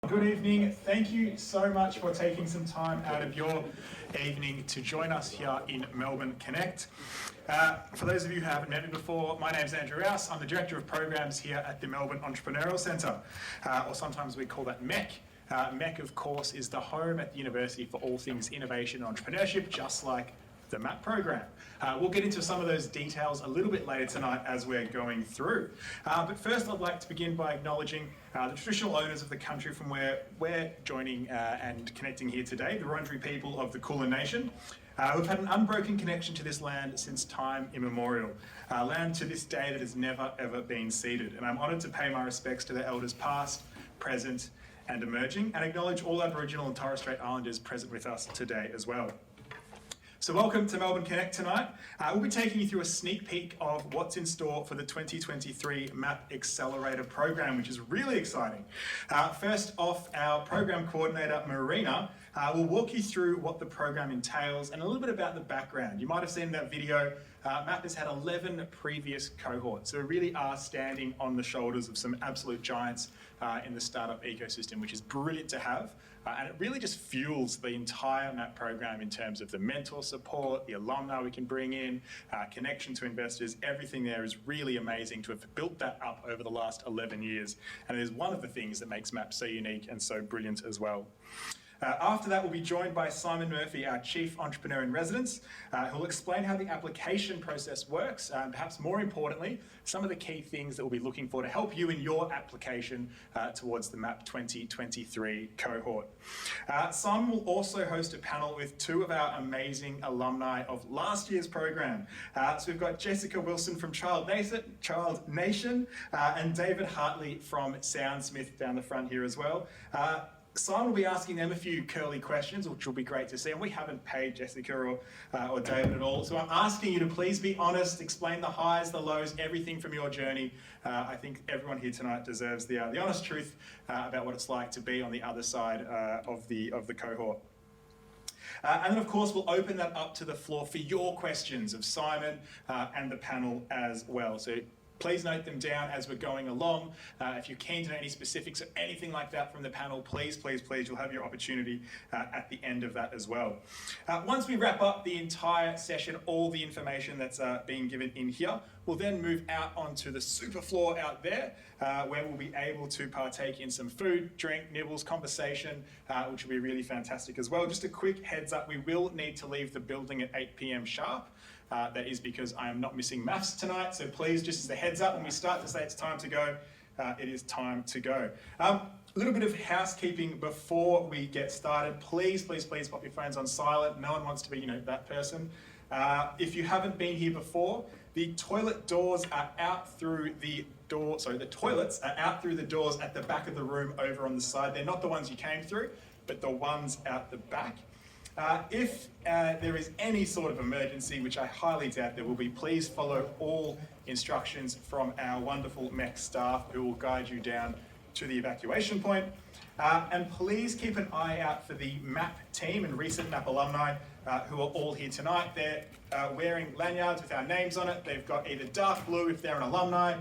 Good evening. Thank you so much for taking some time out of your evening to join us here in Melbourne Connect. For those of you who haven't met me before, my name is Andrew Rouse. I'm the Director of Programs here at the Melbourne Entrepreneurial Centre, or sometimes we call that MEC. MEC, of course, is the home at the university for all things innovation and entrepreneurship, just like the MAP program. We'll get into some of those details a little bit later tonight as we're going through. But first I'd like to begin by acknowledging the traditional owners of the country from where we're joining and connecting here today, the Wurundjeri people of the Kulin Nation, who've had an unbroken connection to this land since time immemorial. Land to this day that has never ever been ceded. And I'm honoured to pay my respects to their elders past, present and emerging, and acknowledge all Aboriginal and Torres Strait Islanders present with us today as well. So welcome to Melbourne Connect tonight. We'll be taking you through a sneak peek of what's in store for the 2023 MAP Accelerator program, which is really exciting. First off, our program coordinator, Marina, will walk you through what the program entails and a little bit about the background. You might have seen that video. MAP has had 11 previous cohorts, so we really are standing on the shoulders of some absolute giants in the startup ecosystem, which is brilliant to have. And it really just fuels the entire MAP program in terms of the mentor support, the alumni we can bring in, connection to investors. Everything there is really amazing to have built that up over the last 11 years. And it is one of the things that makes MAP so unique and so brilliant as well. After that, we'll be joined by Simon Murphy, our Chief Entrepreneur in Residence, who will explain how the application process works, and perhaps more importantly, some of the key things that we'll be looking for to help you in your application towards the MAP 2023 cohort. Simon will also host a panel with two of our amazing alumni of last year's program. So we've got Jessica Wilson from Child Nation and David Hartley from Soundsmith down the front here as well. Simon will be asking them a few curly questions, which will be great to see. And we haven't paid Jessica or David at all. So I'm asking you to please be honest, explain the highs, the lows, everything from your journey. I think everyone here tonight deserves the honest truth about what it's like to be on the other side of the cohort. And then, of course, we'll open that up to the floor for your questions of Simon and the panel as well. So please note them down as we're going along. If you're keen to know any specifics or anything like that from the panel, please, you'll have your opportunity at the end of that as well. Once we wrap up the entire session, all the information that's being given in here, we'll then move out onto the super floor out there, where we'll be able to partake in some food, drink, nibbles, conversation, which will be really fantastic as well. Just a quick heads up, we will need to leave the building at 8 p.m. sharp. That is because I am not missing maths tonight, so please, just as a heads up, when we start to say it's time to go, it is time to go. A little bit of housekeeping before we get started. Please pop your phones on silent. No one wants to be, that person. If you haven't been here before, the toilet doors are out through the door, the toilets are out through the doors at the back of the room over on the side. They're not the ones you came through, but the ones out the back. If there is any sort of emergency, which I highly doubt there will be, please follow all instructions from our wonderful MEC staff who will guide you down to the evacuation point. And please keep an eye out for the MAP team and recent MAP alumni who are all here tonight. They're wearing lanyards with our names on it. They've got either dark blue if they're an alumni,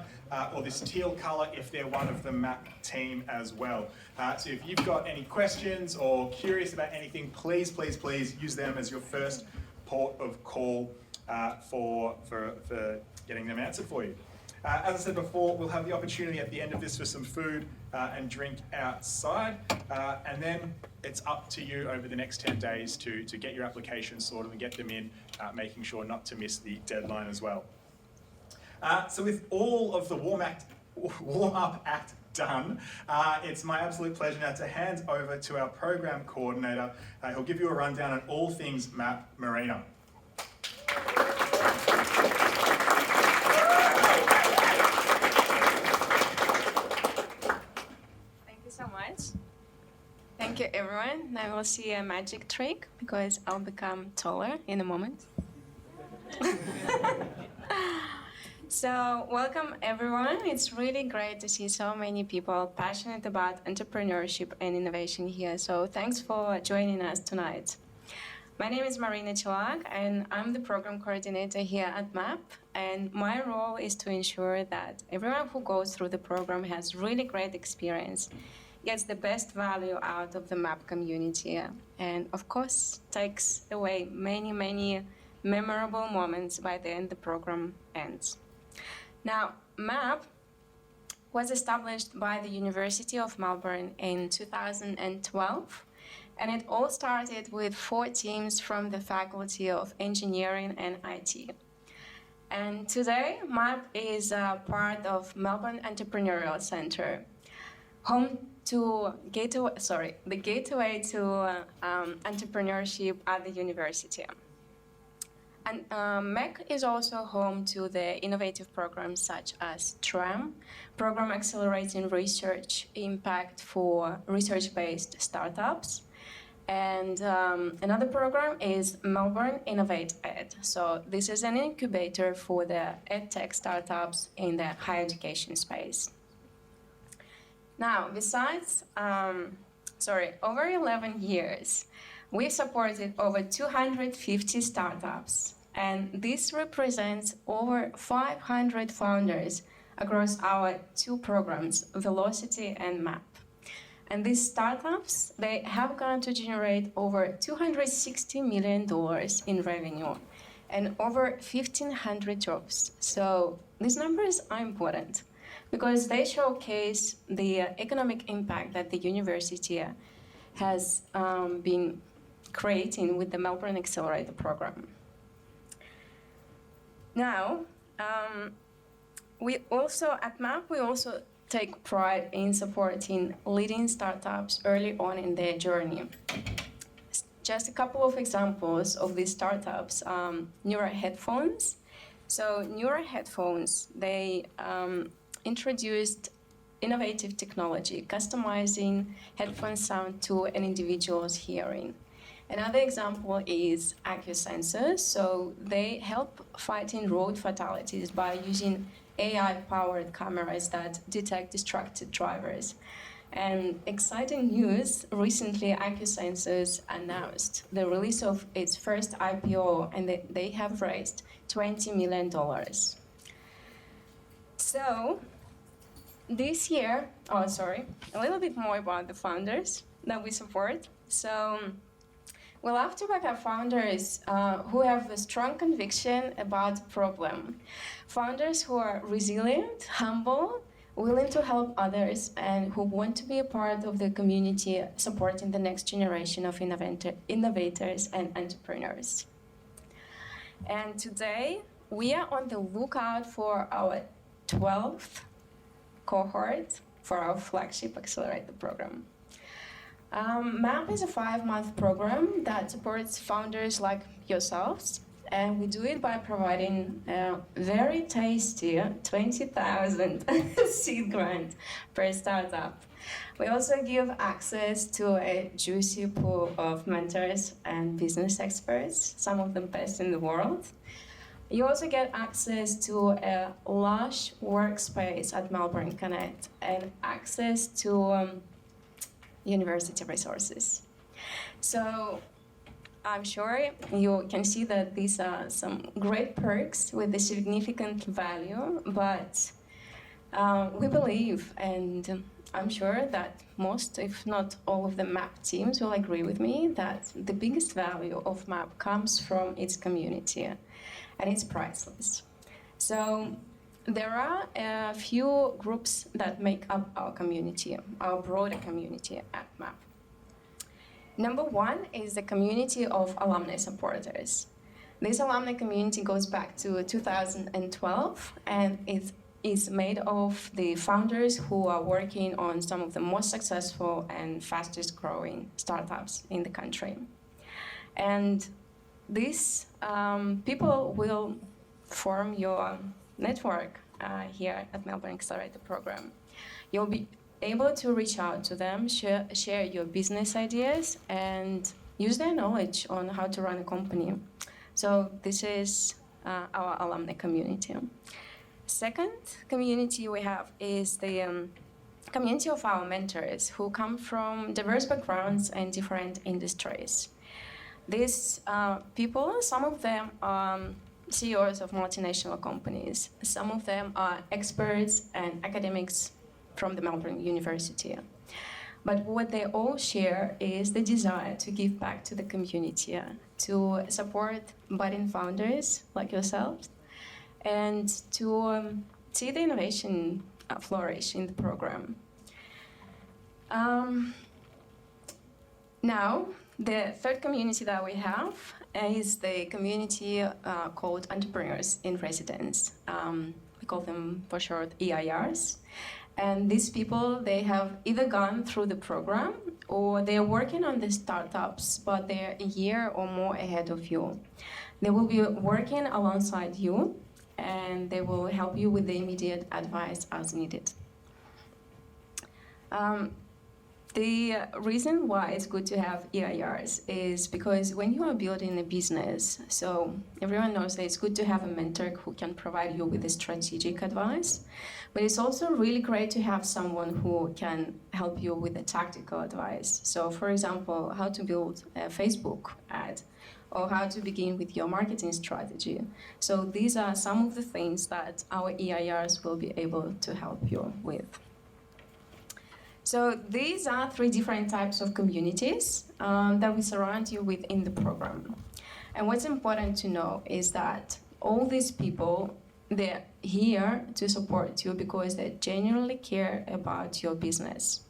or this teal colour if they're one of the MAP team as well. So if you've got any questions or curious about anything, please use them as your first port of call for getting them answered for you. As I said before, we'll have the opportunity at the end of this for some food and drink outside, and then it's up to you over the next 10 days to get your application sorted and get them in, making sure not to miss the deadline as well. So with all of the warm-up act done, it's my absolute pleasure now to hand over to our program coordinator, who'll give you a rundown on all things MAP, Marina. Thank you, everyone. Now we'll see a magic trick because I'll become taller in a moment. So welcome, everyone. It's really great to see so many people passionate about entrepreneurship and innovation here. So thanks for joining us tonight. My name is Marina Chilak, and I'm the program coordinator here at MAP. And my role is to ensure that everyone who goes through the program has really great experience gets the best value out of the MAP community, and of course takes away many memorable moments by the end the program ends. Now, MAP was established by the University of Melbourne in 2012, and it all started with 4 teams from the Faculty of Engineering and IT. And today, MAP is part of Melbourne Entrepreneurial Centre, home to the gateway to entrepreneurship at the university. And MEC is also home to the innovative programs such as TRAM, Program Accelerating Research Impact for Research-Based Startups. And another program is Melbourne Innovate Ed. So this is an incubator for the EdTech startups in the higher education space. Now, besides, over 11 years, we've supported over 250 startups, and this represents over 500 founders across our 2 programs, Velocity and MAP. And these startups, they have gone to generate over $260 million in revenue and over 1,500 jobs. So these numbers are important because they showcase the economic impact that the university has been creating with the Melbourne Accelerator program. Now, at MAP, we also take pride in supporting leading startups early on in their journey. Just a couple of examples of these startups, Neura Headphones. So Neura Headphones, they introduced innovative technology, customizing headphone sound to an individual's hearing. Another example is AccuSensors. So they help fighting road fatalities by using AI-powered cameras that detect distracted drivers. And exciting news, recently AccuSensors announced the release of its first IPO, and they have raised $20 million. So this year, a little bit more about the founders that we support. So we love to back up founders who have a strong conviction about the problem. Founders who are resilient, humble, willing to help others, and who want to be a part of the community supporting the next generation of innovators and entrepreneurs. And today, we are on the lookout for our 12th cohort for our flagship Accelerator program. MAP is a 5-month program that supports founders like yourselves, and we do it by providing a very tasty 20,000 seed grant per startup. We also give access to a juicy pool of mentors and business experts, some of the best in the world. You also get access to a lush workspace at Melbourne Connect and access to university resources. So I'm sure you can see that these are some great perks with a significant value, but we believe, and I'm sure that most, if not all of the MAP teams will agree with me, that the biggest value of MAP comes from its community, and it's priceless. So there are a few groups that make up our community, our broader community at MAP. Number 1 is the community of alumni supporters. This alumni community goes back to 2012, and it is made of the founders who are working on some of the most successful and fastest growing startups in the country. And these people will form your network here at Melbourne Accelerator program. You'll be able to reach out to them, share your business ideas, and use their knowledge on how to run a company. So this is our alumni community. Second community we have is the community of our mentors who come from diverse backgrounds and different industries. These people, some of them are CEOs of multinational companies. Some of them are experts and academics from the Melbourne University. But what they all share is the desire to give back to the community, to support budding founders like yourselves, and to see the innovation flourish in the program. Now, the third community that we have is the community called Entrepreneurs in Residence. We call them for short EIRs. And these people, they have either gone through the program or they're working on the startups, but they're a year or more ahead of you. They will be working alongside you and they will help you with the immediate advice as needed. The reason why it's good to have EIRs is because when you are building a business, so everyone knows that it's good to have a mentor who can provide you with the strategic advice, but it's also really great to have someone who can help you with the tactical advice. So for example, how to build a Facebook ad or how to begin with your marketing strategy. So these are some of the things that our EIRs will be able to help you with. So these are 3 different types of communities that we surround you with in the program. And what's important to know is that all these people, they're here to support you because they genuinely care about your business.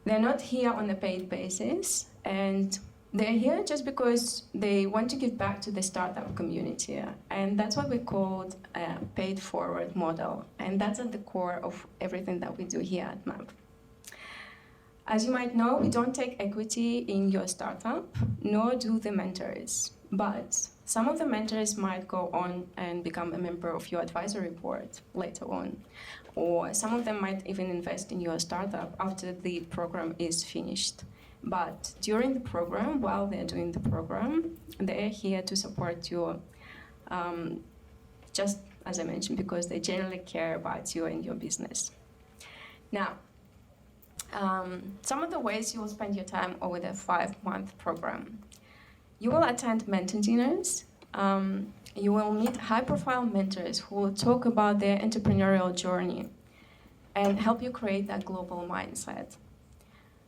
They're not here on a paid basis, and they're here just because they want to give back to the startup community. And that's what we call a paid forward model. And that's at the core of everything that we do here at MAP. As you might know, we don't take equity in your startup, nor do the mentors. But some of the mentors might go on and become a member of your advisory board later on. Or some of them might even invest in your startup after the program is finished. But during the program, while they're doing the program, they're here to support you, just as I mentioned, because they generally care about you and your business. Now, some of the ways you will spend your time over the 5-month program. You will attend mentor dinners. You will meet high-profile mentors who will talk about their entrepreneurial journey and help you create that global mindset.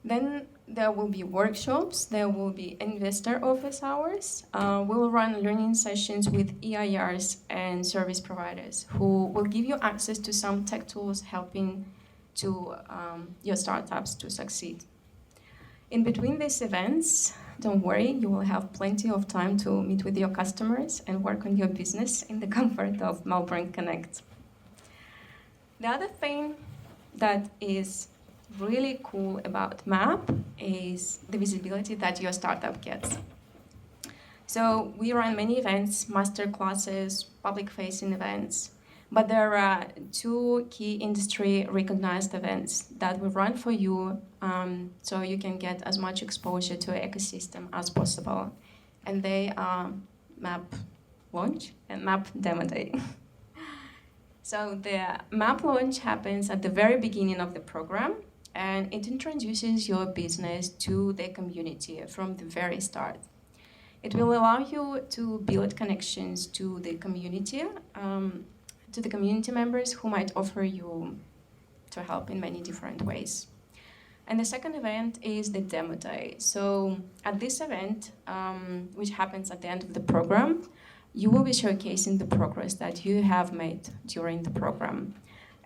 Then there will be workshops, there will be investor office hours. We will run learning sessions with EIRs and service providers who will give you access to some tech tools helping to your startups to succeed. In between these events, don't worry, you will have plenty of time to meet with your customers and work on your business in the comfort of Melbourne Connect. The other thing that is really cool about MAP is the visibility that your startup gets. So we run many events, master classes, public-facing events, but there are 2 key industry recognized events that we run for you so you can get as much exposure to an ecosystem as possible. And they are MAP Launch and MAP Demo Day. So the MAP Launch happens at the very beginning of the program, and it introduces your business to the community from the very start. It will allow you to build connections to the community members who might offer you to help in many different ways. And the second event is the Demo Day. So at this event, which happens at the end of the program, you will be showcasing the progress that you have made during the program.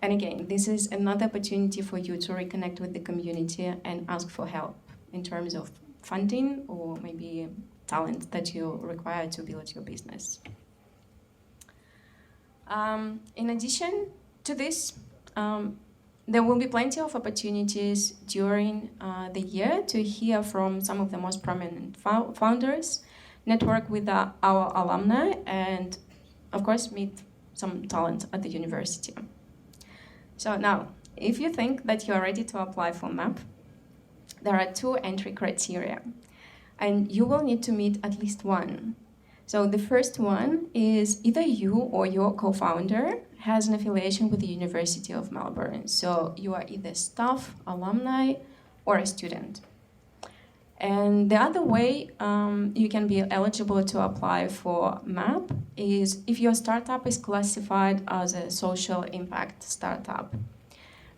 And again, this is another opportunity for you to reconnect with the community and ask for help in terms of funding or maybe talent that you require to build your business. In addition to this, there will be plenty of opportunities during the year to hear from some of the most prominent founders, network with our alumni, and of course meet some talent at the university. So now, if you think that you are ready to apply for MAP, there are 2 entry criteria, and you will need to meet at least one. So the first one is either you or your co-founder has an affiliation with the University of Melbourne. So you are either staff, alumni, or a student. And the other way you can be eligible to apply for MAP is if your startup is classified as a social impact startup.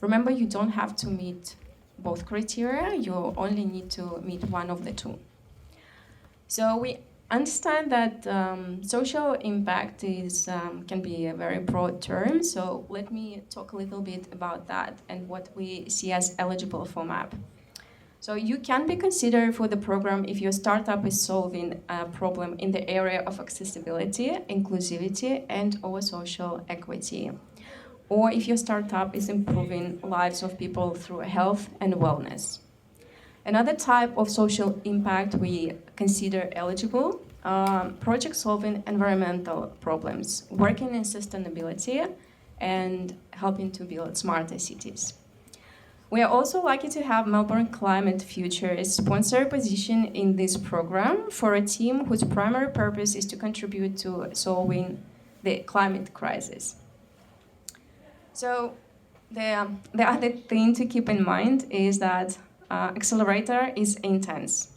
Remember, you don't have to meet both criteria, you only need to meet one of the two. So we understand that social impact can be a very broad term, so let me talk a little bit about that and what we see as eligible for MAP. So you can be considered for the program if your startup is solving a problem in the area of accessibility, inclusivity, and/or social equity, or if your startup is improving lives of people through health and wellness. Another type of social impact we consider eligible, projects solving environmental problems, working in sustainability, and helping to build smarter cities. We are also lucky to have Melbourne Climate Futures sponsor a position in this program for a team whose primary purpose is to contribute to solving the climate crisis. So the other thing to keep in mind is that accelerator is intense.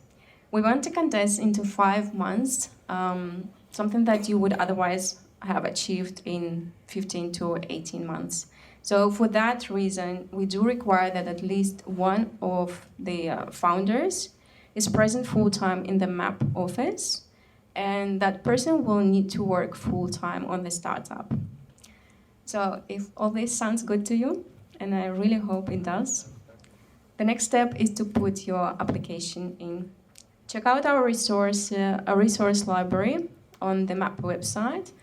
We want to condense into 5 months, something that you would otherwise have achieved in 15 to 18 months. So for that reason, we do require that at least one of the founders is present full-time in the MAP office, and that person will need to work full-time on the startup. So if all this sounds good to you, and I really hope it does, the next step is to put your application in. Check out our resource library on the MAP website.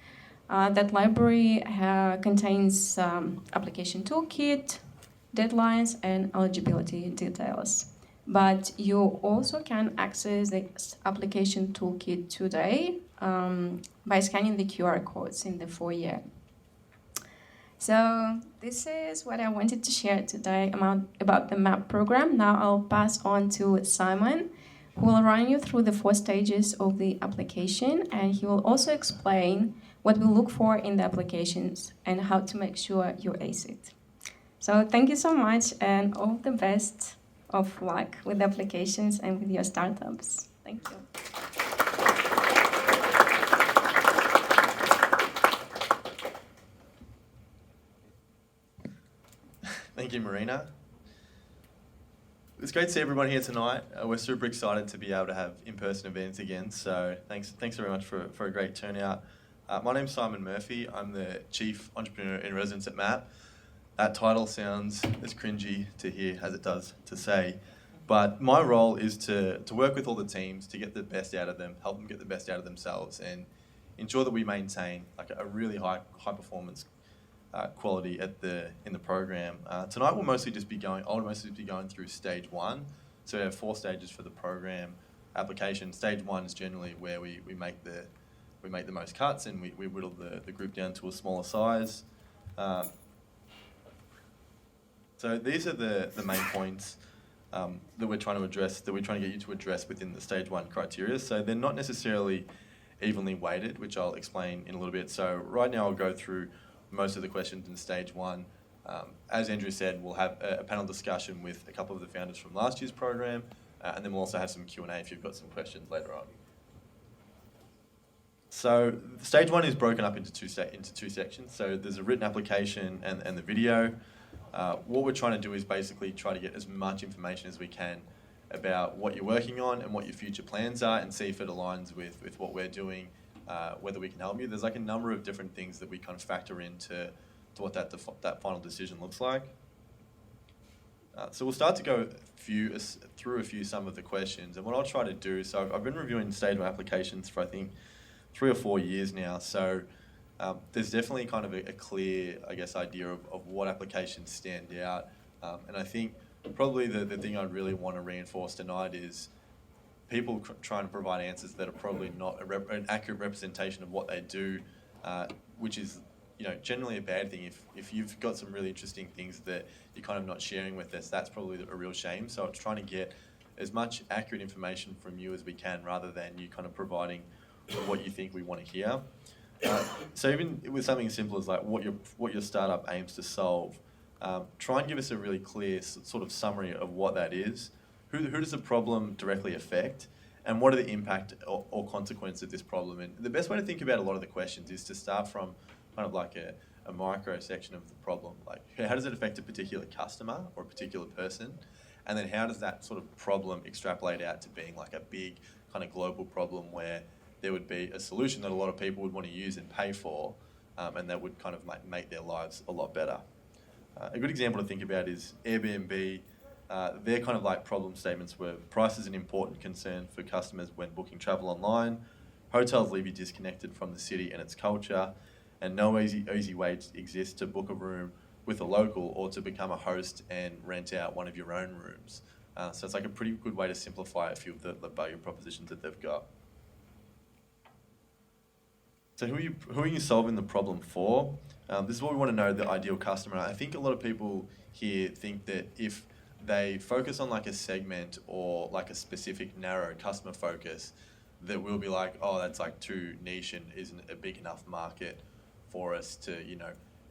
That library contains application toolkit, deadlines, and eligibility details. But you also can access the application toolkit today by scanning the QR codes in the foyer. So this is what I wanted to share today about the MAP program. Now I'll pass on to Simon, who will run you through the 4 stages of the application, and he will also explain what we look for in the applications and how to make sure you ace it. So thank you so much, and all the best of luck with the applications and with your startups. Thank you. Thank you, Marina. It's great to see everyone here tonight. We're super excited to be able to have in-person events again, so thanks very much for a great turnout. My name's Simon Murphy. I'm the Chief Entrepreneur in Residence at MAP. That title sounds as cringy to hear as it does to say, but my role is to work with all the teams to get the best out of them, help them get the best out of themselves, and ensure that we maintain like a really high performance quality in the program. Tonight I'll mostly just be going through stage 1. So we have 4 stages for the program application. Stage 1 is generally where we make the most cuts, and we whittle the group down to a smaller size. So these are the main points that we're trying to address, that we're trying to get you to address within the stage 1 criteria. So they're not necessarily evenly weighted, which I'll explain in a little bit. So right now I'll go through most of the questions in stage 1. As Andrew said, we'll have a panel discussion with a couple of the founders from last year's program, and then we'll also have some Q&A if you've got some questions later on. So stage 1 is broken up into two sections. So there's a written application and the video. What we're trying to do is basically try to get as much information as we can about what you're working on and what your future plans are, and see if it aligns with what we're doing, whether we can help you. There's like a number of different things that we kind of factor into what that final decision looks like. So we'll start to go through some of the questions, and what I'll try to do, so I've been reviewing stage 1 applications for I think 3 or 4 years now, so there's definitely kind of a clear, I guess, idea of what applications stand out, and I think probably the thing I'd really want to reinforce tonight is people trying to provide answers that are probably not an accurate representation of what they do, which is generally a bad thing. If you've got some really interesting things that you're kind of not sharing with us, that's probably a real shame. So it's trying to get as much accurate information from you as we can, rather than you kind of providing what you think we want to hear. So even with something as simple as like what your startup aims to solve, try and give us a really clear sort of summary of what that is. Who does the problem directly affect, and what are the impact or consequence of this problem? And the best way to think about a lot of the questions is to start from kind of like a micro section of the problem. Like, how does it affect a particular customer or a particular person? And then how does that sort of problem extrapolate out to being like a big kind of global problem where there would be a solution that a lot of people would want to use and pay for, and that would kind of make their lives a lot better. A good example to think about is Airbnb. Their kind of like problem statements were price is an important concern for customers when booking travel online. Hotels leave you disconnected from the city and its culture, and no easy way exists to book a room with a local or to become a host and rent out one of your own rooms. So it's like a pretty good way to simplify a few of the value propositions that they've got. So who are you solving the problem for? This is what we want to know, the ideal customer. I think a lot of people here think that if they focus on like a segment or like a specific narrow customer focus, that we'll be like, oh, that's like too niche and isn't a big enough market for us to,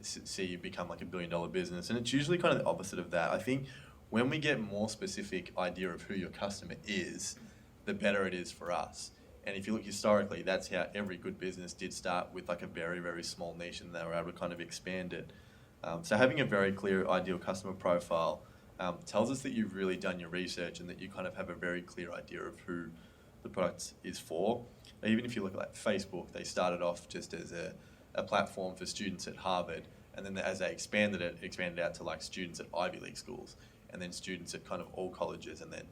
see you become like $1 billion business. And it's usually kind of the opposite of that. I think when we get more specific idea of who your customer is, the better it is for us. And if you look historically, that's how every good business did start, with like a very, very small niche, and they were able to kind of expand it. So having a very clear ideal customer profile tells us that you've really done your research and that you kind of have a very clear idea of who the product is for. Even if you look at like Facebook, they started off just as a platform for students at Harvard, and then as they expanded out to like students at Ivy League schools, and then students at kind of all colleges, and then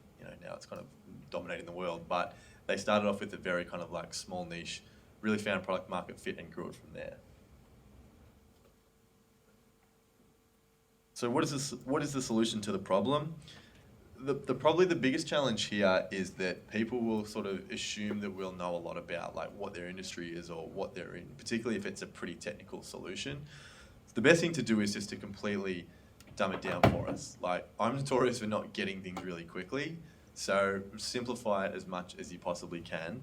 now it's kind of dominating the world. But they started off with a very kind of like small niche, really found product market fit and grew it from there. So what is the solution to the problem? Probably the biggest challenge here is that people will sort of assume that we'll know a lot about like what their industry is or what they're in, particularly if it's a pretty technical solution. The best thing to do is just to completely dumb it down for us. Like, I'm notorious for not getting things really quickly, so simplify it as much as you possibly can.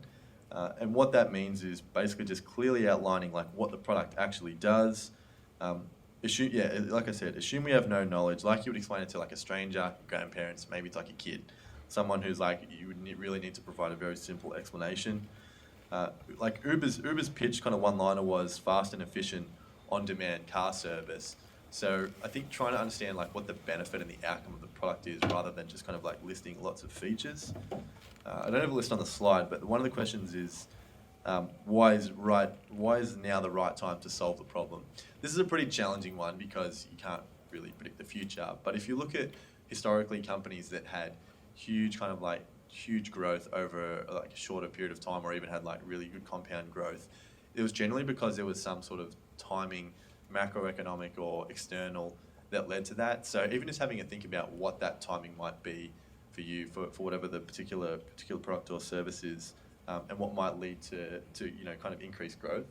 And what that means is basically just clearly outlining like what the product actually does. Like I said, assume we have no knowledge. Like you would explain it to like a stranger, grandparents, maybe it's like a kid, someone who's like, you would really need to provide a very simple explanation. Like Uber's pitch kind of one-liner was fast and efficient, on-demand car service. So I think trying to understand like what the benefit and the outcome of the product is, rather than just kind of like listing lots of features. I don't have a list on the slide, but one of the questions is, why is now the right time to solve the problem? This is a pretty challenging one because you can't really predict the future. But if you look at historically companies that had huge growth over like a shorter period of time, or even had like really good compound growth, it was generally because there was some sort of timing, macroeconomic or external, that led to that. So even just having a think about what that timing might be for you for whatever the particular product or service is, and what might lead to kind of increased growth.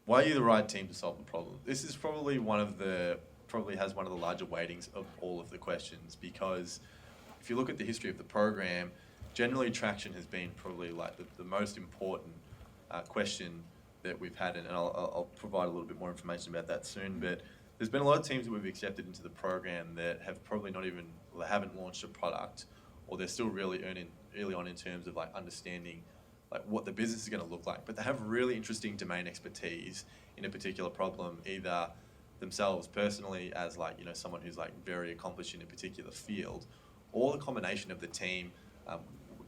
Why are you the right team to solve the problem? This is probably has one of the larger weightings of all of the questions, because if you look at the history of the program, generally traction has been probably like the most important question that we've had, and I'll provide a little bit more information about that soon. But there's been a lot of teams that we've accepted into the program that have probably haven't launched a product, or they're still really early on in terms of like understanding like what the business is going to look like, but they have really interesting domain expertise in a particular problem, either themselves personally as like someone who's like very accomplished in a particular field, or the combination of the team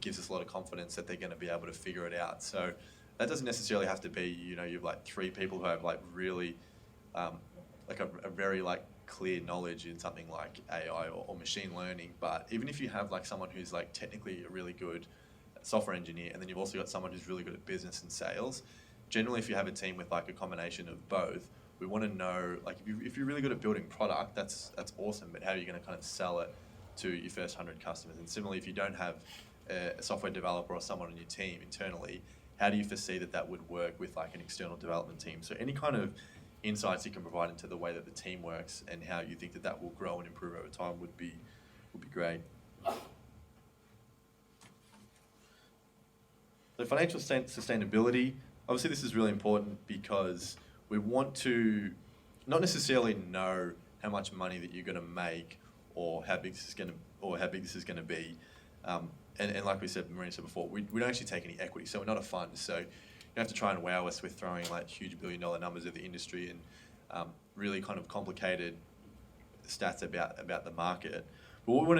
gives us a lot of confidence that they're going to be able to figure it out. So that doesn't necessarily have to be you have like 3 people who have like really like a very like clear knowledge in something like AI or machine learning. But even if you have like someone who's like technically a really good software engineer, and then you've also got someone who's really good at business and sales, generally if you have a team with like a combination of both, we want to know like if you're really good at building product, that's awesome, but how are you going to kind of sell it to your first 100 customers? And similarly, if you don't have a software developer or someone on your team internally, how do you foresee that would work with like an external development team? So any kind of insights you can provide into the way that the team works and how you think that will grow and improve over time would be great. So financial sustainability, obviously this is really important because we want to not necessarily know how much money that you're going to make or how big this is going to be. And like Marina said before, we don't actually take any equity, so we're not a fund. So you have to try and wow us with throwing like huge $1 billion numbers of the industry and really kind of complicated stats about the market. But what we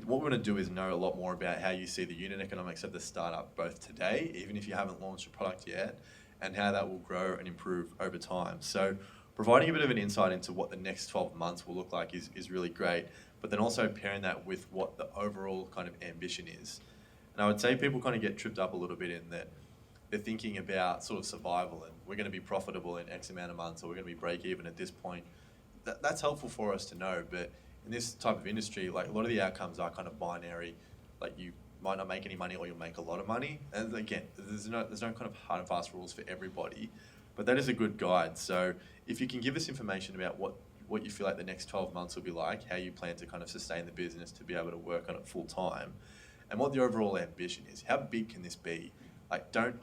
want to do is know a lot more about how you see the unit economics of the startup both today, even if you haven't launched a product yet, and how that will grow and improve over time. So providing a bit of an insight into what the next 12 months will look like is really great, but then also pairing that with what the overall kind of ambition is. And I would say people kind of get tripped up a little bit in that they're thinking about sort of survival and we're going to be profitable in X amount of months or we're going to be break even at this point. That's helpful for us to know, but in this type of industry, like a lot of the outcomes are kind of binary. Like you might not make any money or you'll make a lot of money. And again, there's no kind of hard and fast rules for everybody, but that is a good guide. So if you can give us information about what you feel like the next 12 months will be like, how you plan to kind of sustain the business to be able to work on it full time, and what the overall ambition is. How big can this be? Like don't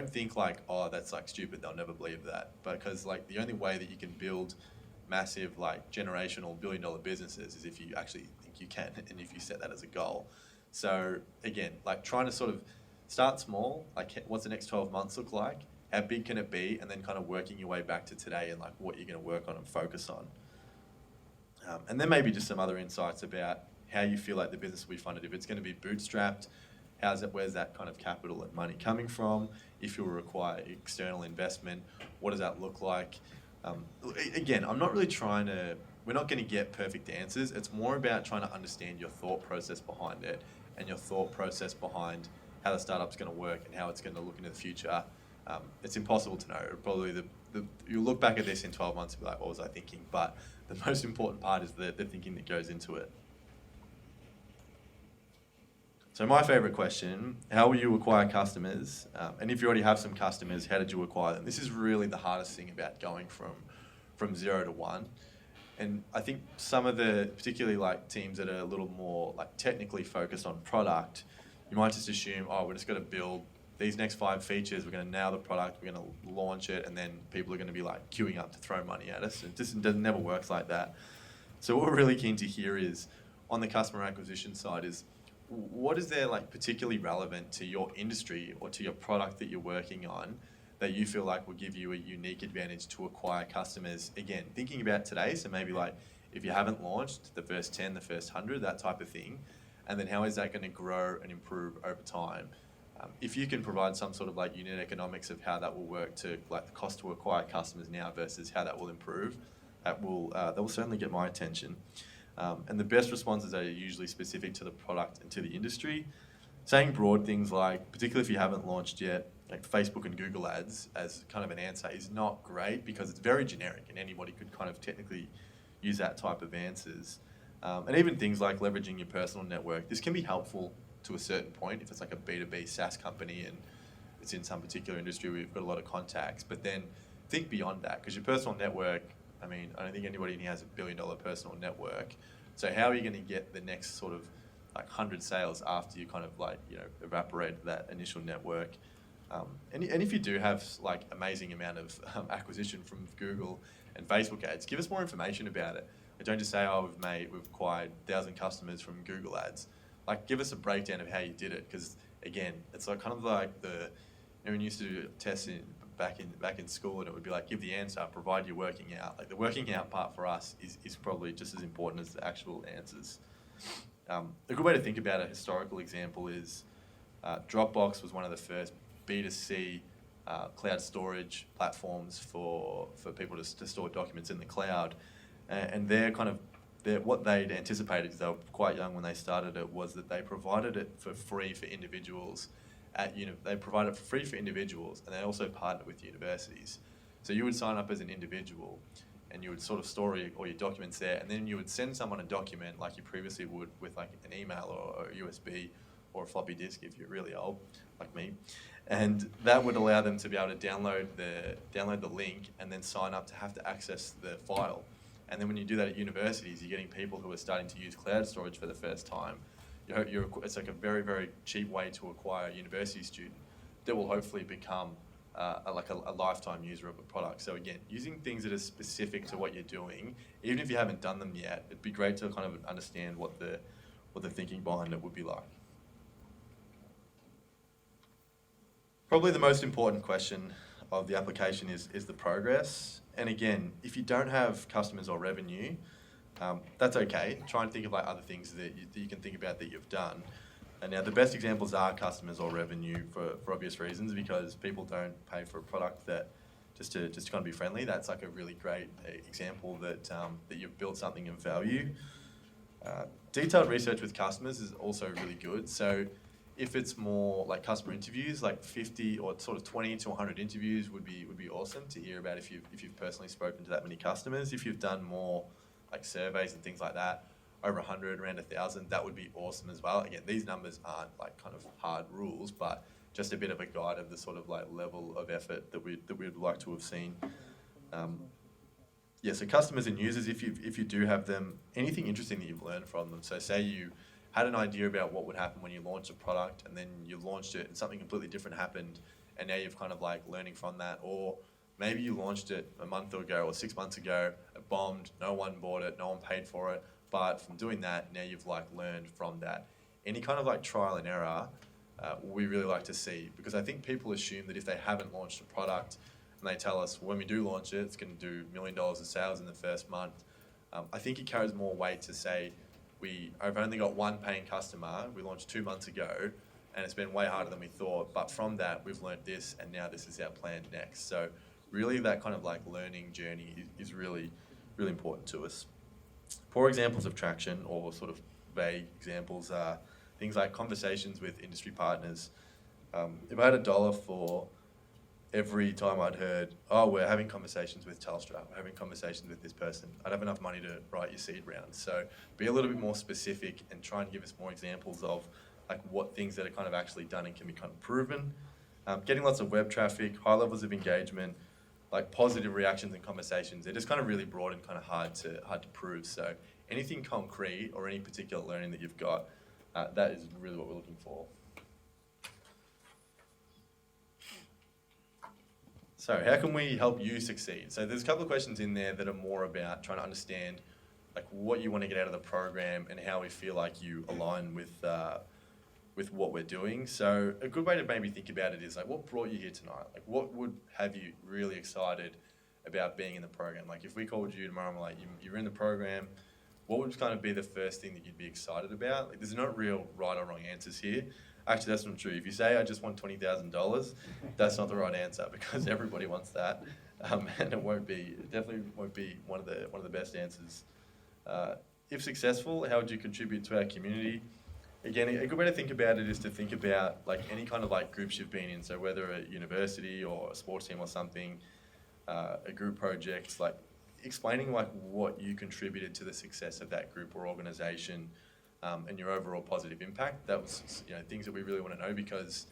think like, oh, that's like stupid, they'll never believe that. Because like the only way that you can build massive like generational billion-dollar businesses is if you actually think you can and if you set that as a goal. So again, like trying to sort of start small, like what's the next 12 months look like? How big can it be? And then kind of working your way back to today and like what you're going to work on and focus on. And then maybe just some other insights about how you feel like the business will be funded. If it's going to be bootstrapped, where's that kind of capital and money coming from? If you'll require external investment, what does that look like? Again, we're not going to get perfect answers. It's more about trying to understand your thought process behind it and your thought process behind how the startup's going to work and how it's going to look into the future. It's impossible to know. Probably you'll look back at this in 12 months and be like, what was I thinking? But the most important part is the thinking that goes into it. So my favorite question, how will you acquire customers? And if you already have some customers, how did you acquire them? This is really the hardest thing about going from 0 to 1. And I think some of the, particularly like teams that are a little more like technically focused on product, you might just assume, oh, we're just going to build these next 5 features, we're going to nail the product, we're going to launch it, and then people are going to be like queuing up to throw money at us. It just never works like that. So what we're really keen to hear is, on the customer acquisition side, is what is there like particularly relevant to your industry or to your product that you're working on that you feel like will give you a unique advantage to acquire customers? Again, thinking about today, so maybe like if you haven't launched the first 10, the first 100, that type of thing, and then how is that going to grow and improve over time? If you can provide some sort of like unit economics of how that will work to like the cost to acquire customers now versus how that will improve, that will certainly get my attention. And the best responses are usually specific to the product and to the industry. Saying broad things like, particularly if you haven't launched yet, like Facebook and Google ads as kind of an answer is not great because it's very generic and anybody could kind of technically use that type of answers. And even things like leveraging your personal network. This can be helpful to a certain point if it's like a B2B SaaS company and it's in some particular industry where you've got a lot of contacts. But then think beyond that, because your personal network, I mean, I don't think anybody in here has $1 billion personal network. So how are you going to get the next sort of like 100 sales after you kind of like, you know, evaporate that initial network? And if you do have like amazing amount of acquisition from Google and Facebook ads, give us more information about it. And don't just say, oh, we've acquired 1,000 customers from Google ads. Like, give us a breakdown of how you did it, because again, it's like kind of like when you used to do tests back in school, and it would be like, give the answer, provide your working out. Like the working out part for us is probably just as important as the actual answers. A good way to think about a historical example is Dropbox was one of the first B2C cloud storage platforms for people to store documents in the cloud, and what they'd anticipated, because they were quite young when they started it, was that they provided it for free for individuals. They provided it for free for individuals, and they also partnered with universities. So you would sign up as an individual, and you would sort of store all your documents there, and then you would send someone a document like you previously would with like an email or a USB or a floppy disk if you're really old, like me. And that would allow them to be able to download the link and then sign up to have to access the file. And then when you do that at universities, you're getting people who are starting to use cloud storage for the first time. It's like a very, very cheap way to acquire a university student that will hopefully become a lifetime user of a product. So again, using things that are specific to what you're doing, even if you haven't done them yet, it'd be great to kind of understand what the thinking behind it would be like. Probably the most important question of the application is the progress. And again, if you don't have customers or revenue, That's okay. Try and think of like other things that you can think about that you've done. And now the best examples are customers or revenue for obvious reasons, because people don't pay for a product that just to kind of be friendly. That's like a really great example that that you've built something of value. Detailed research with customers is also really good. So if it's more like customer interviews, like 50 or sort of 20 to 100 interviews would be awesome to hear about if you've personally spoken to that many customers. If you've done more like surveys and things like that, over 100, around 1,000, that would be awesome as well. Again, these numbers aren't like kind of hard rules, but just a bit of a guide of the sort of like level of effort that we'd like to have seen. Yeah, so customers and users, if you do have them, anything interesting that you've learned from them. So say you had an idea about what would happen when you launched a product, and then you launched it and something completely different happened, and now you've kind of like learning from that. Or maybe you launched it a month ago or 6 months ago, it bombed, no one bought it, no one paid for it, but from doing that, now you've like learned from that. Any kind of like trial and error, we really like to see, because I think people assume that if they haven't launched a product and they tell us when we do launch it, it's going to do $1 million of sales in the first month. I think it carries more weight to say, I've only got one paying customer, we launched 2 months ago, and it's been way harder than we thought, but from that we've learned this, and now this is our plan next. So really that kind of like learning journey is really, really important to us. Poor examples of traction, or sort of vague examples, are things like conversations with industry partners. If I had $1 for every time I'd heard, oh, we're having conversations with Telstra, we're having conversations with this person, I'd have enough money to write your seed round. So be a little bit more specific and try and give us more examples of like what things that are kind of actually done and can be kind of proven. Getting lots of web traffic, high levels of engagement, like positive reactions and conversations. They're just kind of really broad and kind of hard to prove. So anything concrete or any particular learning that you've got, that is really what we're looking for. So how can we help you succeed? So there's a couple of questions in there that are more about trying to understand like what you want to get out of the program and how we feel like you align with what we're doing. So a good way to maybe think about it is like, what brought you here tonight? Like what would have you really excited about being in the program? Like if we called you tomorrow and we're like, you're in the program, what would kind of be the first thing that you'd be excited about? Like there's not real right or wrong answers here. Actually, that's not true. If you say I just want $20,000, that's not the right answer, because everybody wants that, and it definitely won't be one of the best answers. If successful, how would you contribute to our community? Again, a good way to think about it is to think about like any kind of like groups you've been in. So whether at university or a sports team or something, a group project, like explaining like what you contributed to the success of that group or organization, and your overall positive impact. That was things that we really want to know, because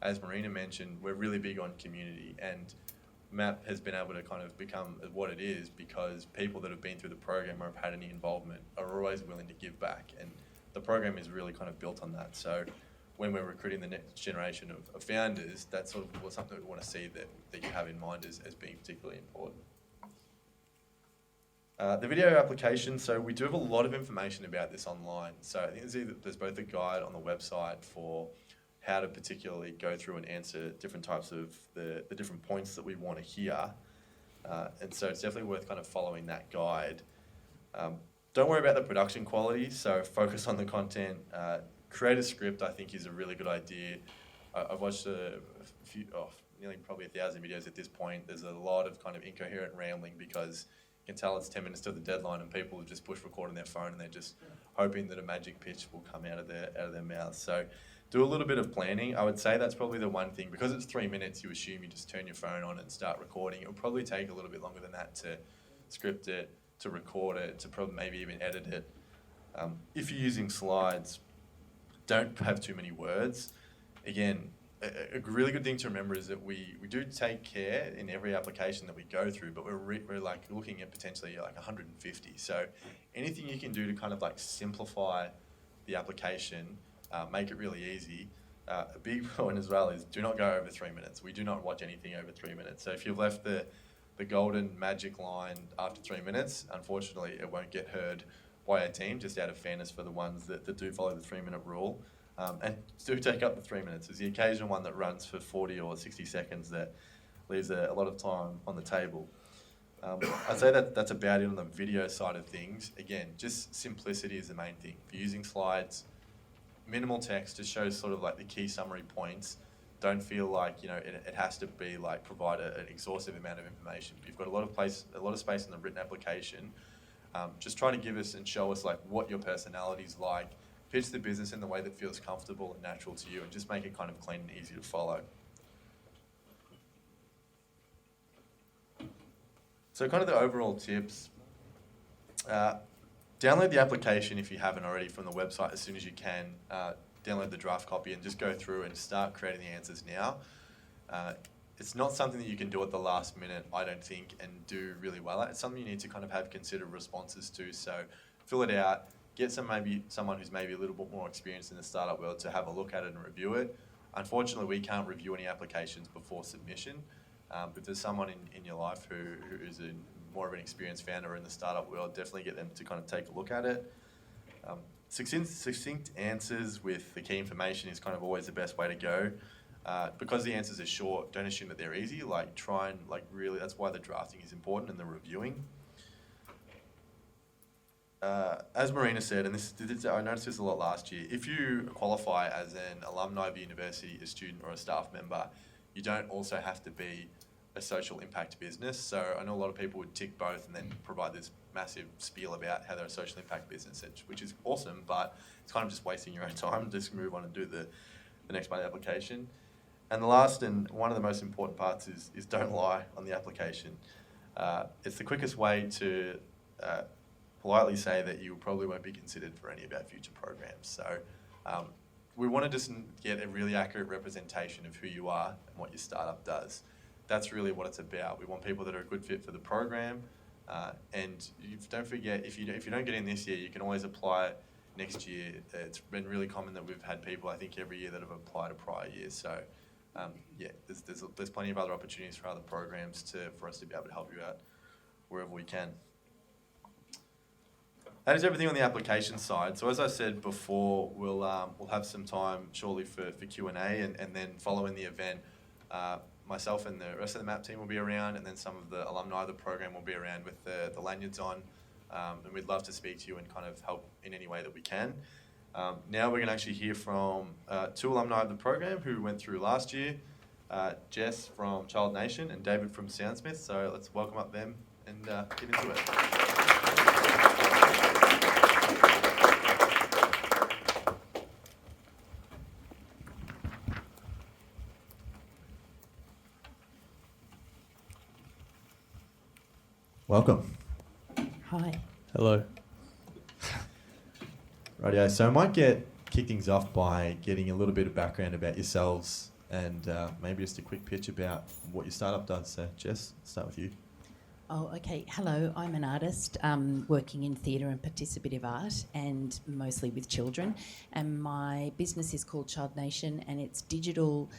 as Marina mentioned, we're really big on community, and MAP has been able to kind of become what it is because people that have been through the program or have had any involvement are always willing to give back, and the program is really kind of built on that. So when we're recruiting the next generation of founders, that's sort of something we want to see that you have in mind as being particularly important. The video application, so we do have a lot of information about this online. So I think there's both a guide on the website for how to particularly go through and answer different types of the different points that we want to hear. And so it's definitely worth kind of following that guide. Don't worry about the production quality, so focus on the content. Create a script, I think, is a really good idea. I've watched nearly probably 1,000 videos at this point. There's a lot of kind of incoherent rambling because you can tell it's 10 minutes to the deadline and people just push record on their phone and they're just hoping that a magic pitch will come out of their mouths. So do a little bit of planning. I would say that's probably the one thing. Because it's 3 minutes, you assume you just turn your phone on and start recording. It'll probably take a little bit longer than that to script it, to record it, to probably maybe even edit it. If you're using slides, don't have too many words. Again, a really good thing to remember is that we do take care in every application that we go through, but we're like looking at potentially like 150. So anything you can do to kind of like simplify the application, make it really easy. A big point as well is do not go over 3 minutes. We do not watch anything over 3 minutes. So if you've left the golden magic line after 3 minutes, unfortunately it won't get heard by our team, just out of fairness for the ones that do follow the 3 minute rule. And do take up the 3 minutes. There's the occasional one that runs for 40 or 60 seconds that leaves a lot of time on the table. I'd say that that's about it on the video side of things. Again, just simplicity is the main thing. If you're using slides, minimal text just shows sort of like the key summary points. Don't feel like it has to be like provide an exhaustive amount of information. You've got a lot of space in the written application. Just try to give us and show us like what your personality's like. Pitch the business in the way that feels comfortable and natural to you, and just make it kind of clean and easy to follow. So kind of the overall tips. Download the application if you haven't already from the website as soon as you can. Download the draft copy and just go through and start creating the answers now. It's not something that you can do at the last minute, I don't think, and do really well at. It's something you need to kind of have considered responses to. So fill it out, get someone who's maybe a little bit more experienced in the startup world to have a look at it and review it. Unfortunately, we can't review any applications before submission. If there's someone in your life who is more of an experienced founder in the startup world, definitely get them to kind of take a look at it. Succinct answers with the key information is kind of always the best way to go. Because the answers are short, don't assume that they're easy. Like try and really, that's why the drafting is important and the reviewing. As Marina said, and I noticed this a lot last year, if you qualify as an alumni of a university, a student or a staff member, you don't also have to be a social impact business. So I know a lot of people would tick both and then provide this massive spiel about how they're a social impact business, which is awesome, but it's kind of just wasting your own time. Just move on and do the next part of the application. And the last and one of the most important parts is don't lie on the application. It's the quickest way to politely say that you probably won't be considered for any of our future programs. So we want to just get a really accurate representation of who you are and what your startup does. That's really what it's about. We want people that are a good fit for the program. And don't forget, if you don't get in this year, you can always apply next year. It's been really common that we've had people, I think, every year that have applied a prior year. So there's plenty of other opportunities for other programs for us to be able to help you out wherever we can. That is everything on the application side. So as I said before, we'll have some time shortly for Q&A, and then following the event, myself and the rest of the MAP team will be around, and then some of the alumni of the program will be around with the lanyards on, and we'd love to speak to you and kind of help in any way that we can. Now we're going to actually hear from two alumni of the program who went through last year, Jess from Child Nation and David from Soundsmith. So let's welcome up them and get into it. Welcome. Hi. Hello. Rightio, so I might kick things off by getting a little bit of background about yourselves and maybe just a quick pitch about what your startup does. So Jess, let's start with you. Oh, okay. Hello, I'm an artist working in theatre and participative art, and mostly with children. And my business is called Child Nation, and it's digital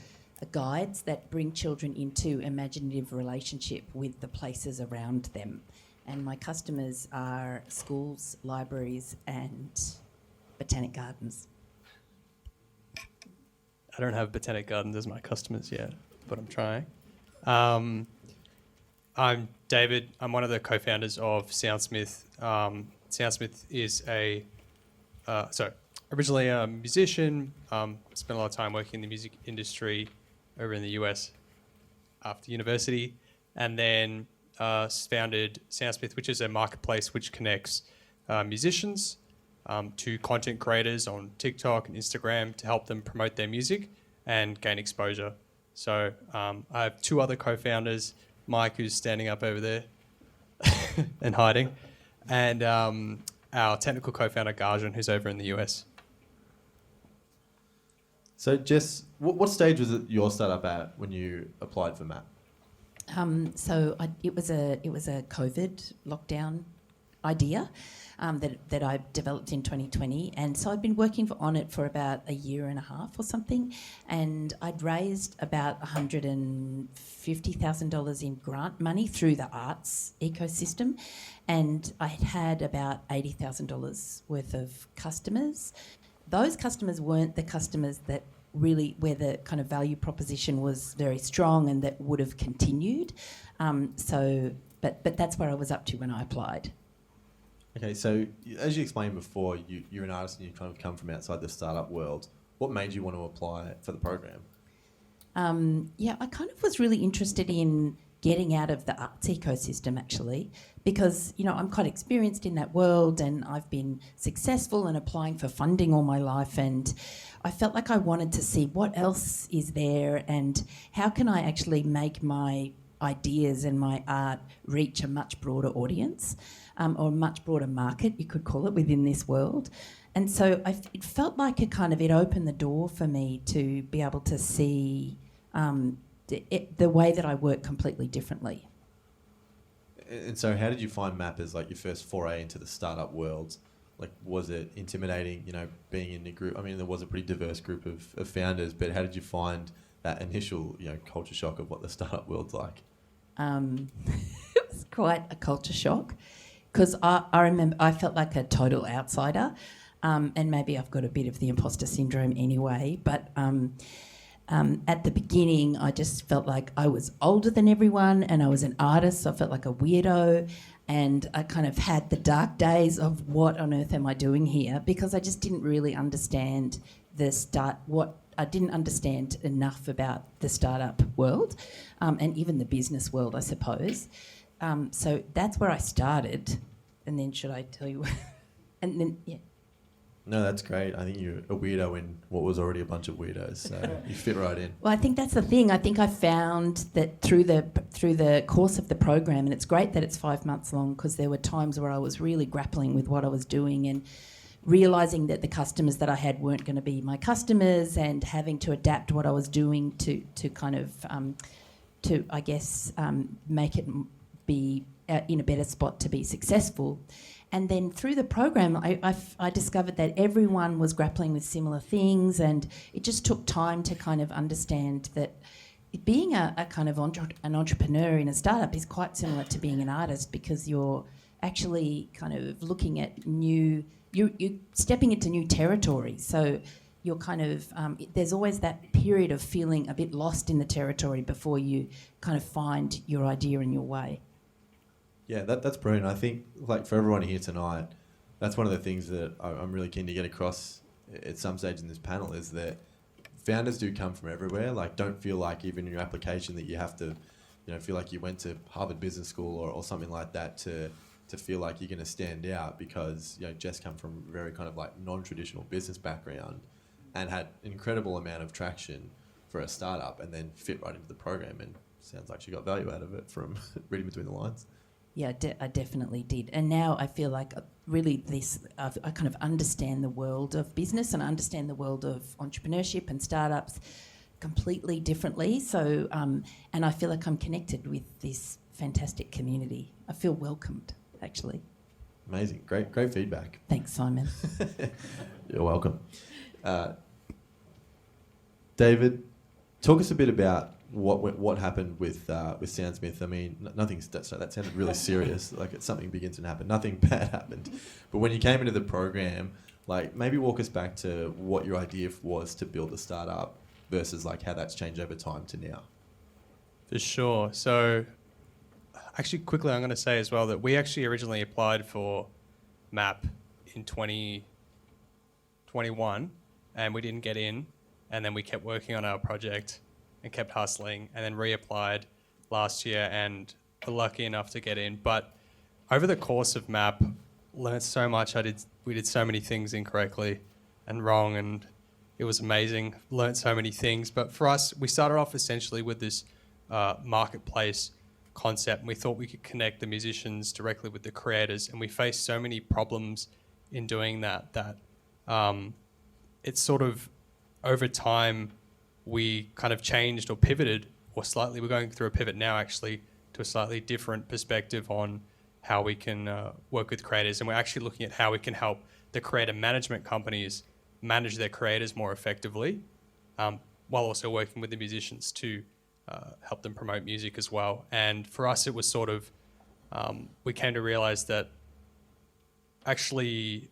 guides that bring children into imaginative relationship with the places around them. And my customers are schools, libraries, and botanic gardens. I don't have botanic gardens as my customers yet, but I'm trying. I'm David. I'm one of the co-founders of Soundsmith. Soundsmith is originally a musician. Spent a lot of time working in the music industry over in the US after university, and then founded Soundsmith, which is a marketplace which connects musicians to content creators on TikTok and Instagram to help them promote their music and gain exposure. So I have two other co-founders, Mike, who's standing up over there and hiding, and our technical co-founder, Gajan, who's over in the US. So Jess, what stage was it your startup at when you applied for MAP? It was a COVID lockdown idea that I developed in 2020, and so I'd been working on it for about a year and a half or something, and I'd raised about $150,000 in grant money through the arts ecosystem, and I had about $80,000 worth of customers. Those customers weren't the customers that really where the kind of value proposition was very strong and that would have continued. So But that's where I was up to when I applied. Okay, so as you explained before, you're an artist and you kind of come from outside the startup world. What made you want to apply for the program? I kind of was really interested in getting out of the arts ecosystem, actually, because, I'm quite experienced in that world and I've been successful in applying for funding all my life, and I felt like I wanted to see what else is there and how can I actually make my ideas and my art reach a much broader audience, or a much broader market, you could call it, within this world. And so it felt like it opened the door for me to be able to see the way that I work completely differently. And so how did you find MAP as like your first foray into the startup world? Like, was it intimidating, being in a group? I mean, there was a pretty diverse group of founders, but how did you find that initial, culture shock of what the startup world's like? It was quite a culture shock because I remember I felt like a total outsider, and maybe I've got a bit of the imposter syndrome anyway, but at the beginning I just felt like I was older than everyone and I was an artist, so I felt like a weirdo, and I kind of had the dark days of what on earth am I doing here, because I just didn't really understand I didn't understand enough about the startup world, and even the business world, I suppose. So that's where I started. And then should I tell you? And then, yeah. No, that's great. I think you're a weirdo in what was already a bunch of weirdos, so you fit right in. Well, I think that's the thing. I think I found that through the course of the program, and it's great that it's 5 months long, because there were times where I was really grappling with what I was doing and realising that the customers that I had weren't going to be my customers, and having to adapt what I was doing to kind of, make it be in a better spot to be successful. And then through the program, I discovered that everyone was grappling with similar things, and it just took time to kind of understand that being a kind of an entrepreneur in a startup is quite similar to being an artist, because you're actually kind of looking at you're stepping into new territory. So you're kind of, there's always that period of feeling a bit lost in the territory before you kind of find your idea and your way. Yeah, that's brilliant. I think, like, for everyone here tonight, that's one of the things that I'm really keen to get across at some stage in this panel, is that founders do come from everywhere. Like, don't feel like even in your application that you have to, feel like you went to Harvard Business School or something like that to feel like you're going to stand out, because, Jess come from a very kind of like non-traditional business background and had an incredible amount of traction for a startup, and then fit right into the program, and sounds like she got value out of it from reading between the lines. Yeah, I definitely did. And now I feel like really I kind of understand the world of business, and I understand the world of entrepreneurship and startups completely differently. So, and I feel like I'm connected with this fantastic community. I feel welcomed, actually. Amazing. Great feedback. Thanks, Simon. You're welcome. David, talk us a bit about what happened with Soundsmith. I mean, that sounded really serious. Like, it's something big incident happened. Nothing bad happened. But when you came into the program, like, maybe walk us back to what your idea was to build a startup versus like how that's changed over time to now. For sure. So, actually, quickly, I'm going to say as well that we actually originally applied for MAP in 2021, and we didn't get in, and then we kept working on our project and kept hustling, and then reapplied last year and were lucky enough to get in. But over the course of MAP, learned so much. We did so many things incorrectly and wrong, and it was amazing. Learned so many things. But for us, we started off essentially with this marketplace concept, and we thought we could connect the musicians directly with the creators, and we faced so many problems in doing that it's sort of, over time, we kind of changed or pivoted, or slightly, we're going through a pivot now actually, to a slightly different perspective on how we can work with creators. And we're actually looking at how we can help the creator management companies manage their creators more effectively, while also working with the musicians to help them promote music as well. And for us, it was sort of, we came to realize that actually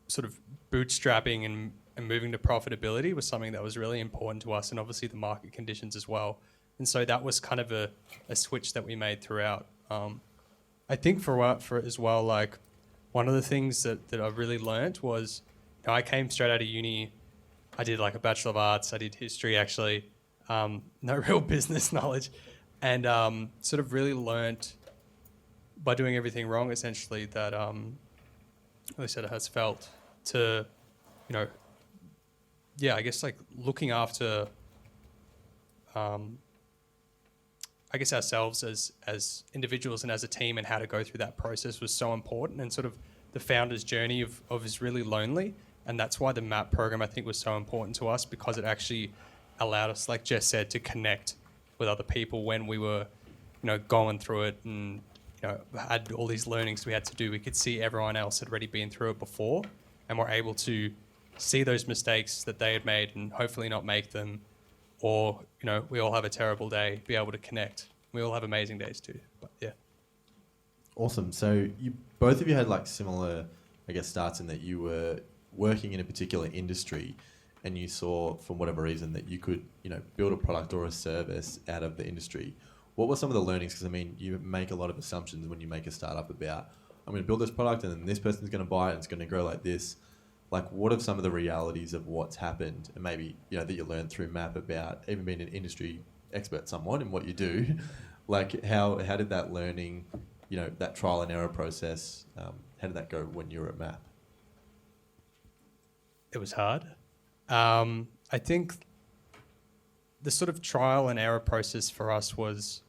sort of bootstrapping and moving to profitability was something that was really important to us, and obviously the market conditions as well. And so that was kind of a switch that we made throughout. I think for as well, like one of the things that I really learnt was, I came straight out of uni. I did like a Bachelor of Arts. I did history actually, no real business knowledge, and sort of really learnt by doing everything wrong essentially that at least it has felt to, I guess like looking after I guess ourselves as individuals and as a team, and how to go through that process was so important. And sort of the founder's journey of is really lonely, and that's why the MAP program I think was so important to us, because it actually allowed us, like Jess said, to connect with other people when we were going through it, and had all these learnings we had to do. We could see everyone else had already been through it before, and we're able to see those mistakes that they had made and hopefully not make them. Or, we all have a terrible day, be able to connect. We all have amazing days too, but yeah. Awesome. So both of you had like similar, I guess, starts in that you were working in a particular industry and you saw, for whatever reason, that you could, build a product or a service out of the industry. What were some of the learnings? Because, you make a lot of assumptions when you make a startup about, I'm going to build this product and then this person's going to buy it and it's going to grow like this. Like, what are some of the realities of what's happened, and maybe that you learned through MAP about even being an industry expert somewhat in what you do? Like, how did that learning, that trial and error process, how did that go when you were at MAP? It was hard. I think the sort of trial and error process for us was,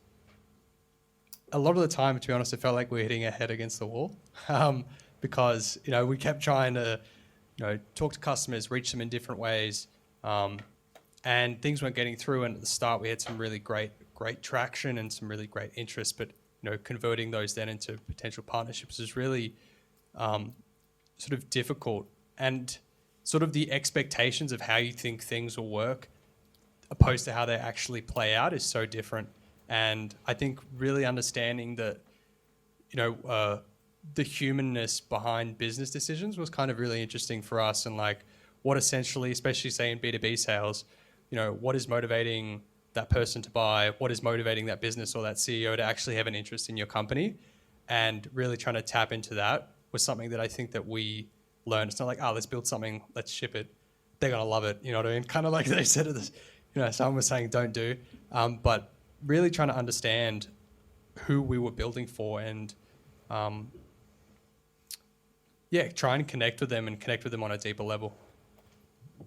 a lot of the time, to be honest, it felt like we were hitting our head against the wall, because we kept trying to talk to customers, reach them in different ways, and things weren't getting through. And at the start, we had some really great traction and some really great interest, but converting those then into potential partnerships is really sort of difficult. And sort of the expectations of how you think things will work, opposed to how they actually play out, is so different. And I think really understanding that, the humanness behind business decisions was kind of really interesting for us, and like what essentially, especially say in B2B sales, what is motivating that person to buy, what is motivating that business or that CEO to actually have an interest in your company, and really trying to tap into that was something that I think that we learned. It's not like, let's build something, let's ship it, they're going to love it, you know what I mean? Kind of like they said, someone was saying don't do, but really trying to understand who we were building for, and try and connect with them on a deeper level.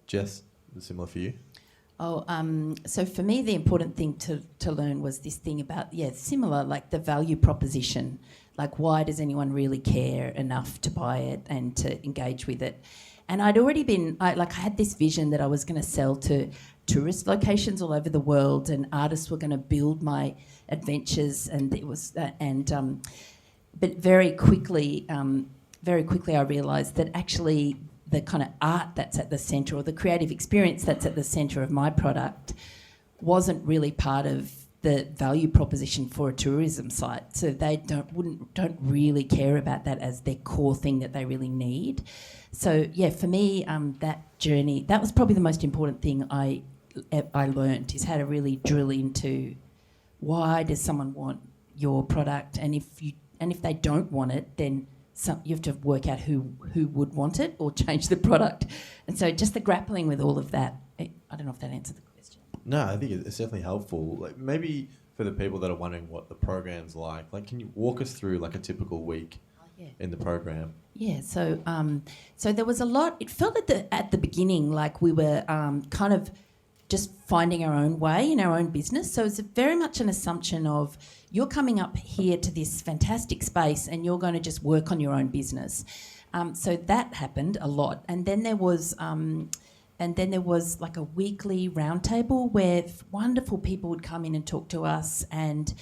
Jess, similar for you? So for me, the important thing to learn was this thing about, similar, like the value proposition. Like, why does anyone really care enough to buy it and to engage with it? And I'd already I had this vision that I was going to sell to tourist locations all over the world, and artists were going to build my adventures, and it was but very quickly I realised that actually the kind of art that's at the centre, or the creative experience that's at the centre of my product, wasn't really part of the value proposition for a tourism site. So they don't really care about that as their core thing that they really need. So for me, that journey, that was probably the most important thing I learnt, is how to really drill into why does someone want your product, and if they don't want it, then you have to work out who would want it or change the product. And so just the grappling with all of that, I don't know if that answered the question. No, I think it's definitely helpful. Like, maybe for the people that are wondering what the program's like, can you walk us through like a typical week in the program? Yeah, so there was a lot. It felt at the beginning like we were kind of just finding our own way in our own business. So it's very much an assumption of, you're coming up here to this fantastic space and you're going to just work on your own business. So that happened a lot. And then there was like a weekly roundtable where wonderful people would come in and talk to us, and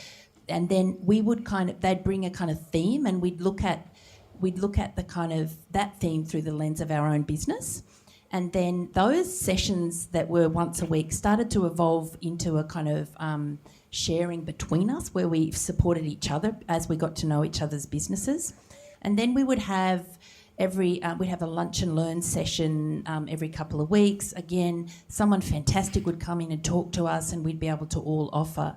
then we would they'd bring a kind of theme, and we'd look at the kind of that theme through the lens of our own business. And then those sessions that were once a week started to evolve into a kind of sharing between us, where we supported each other as we got to know each other's businesses. And then we would have we'd have a lunch and learn session every couple of weeks. Again, someone fantastic would come in and talk to us, and we'd be able to all offer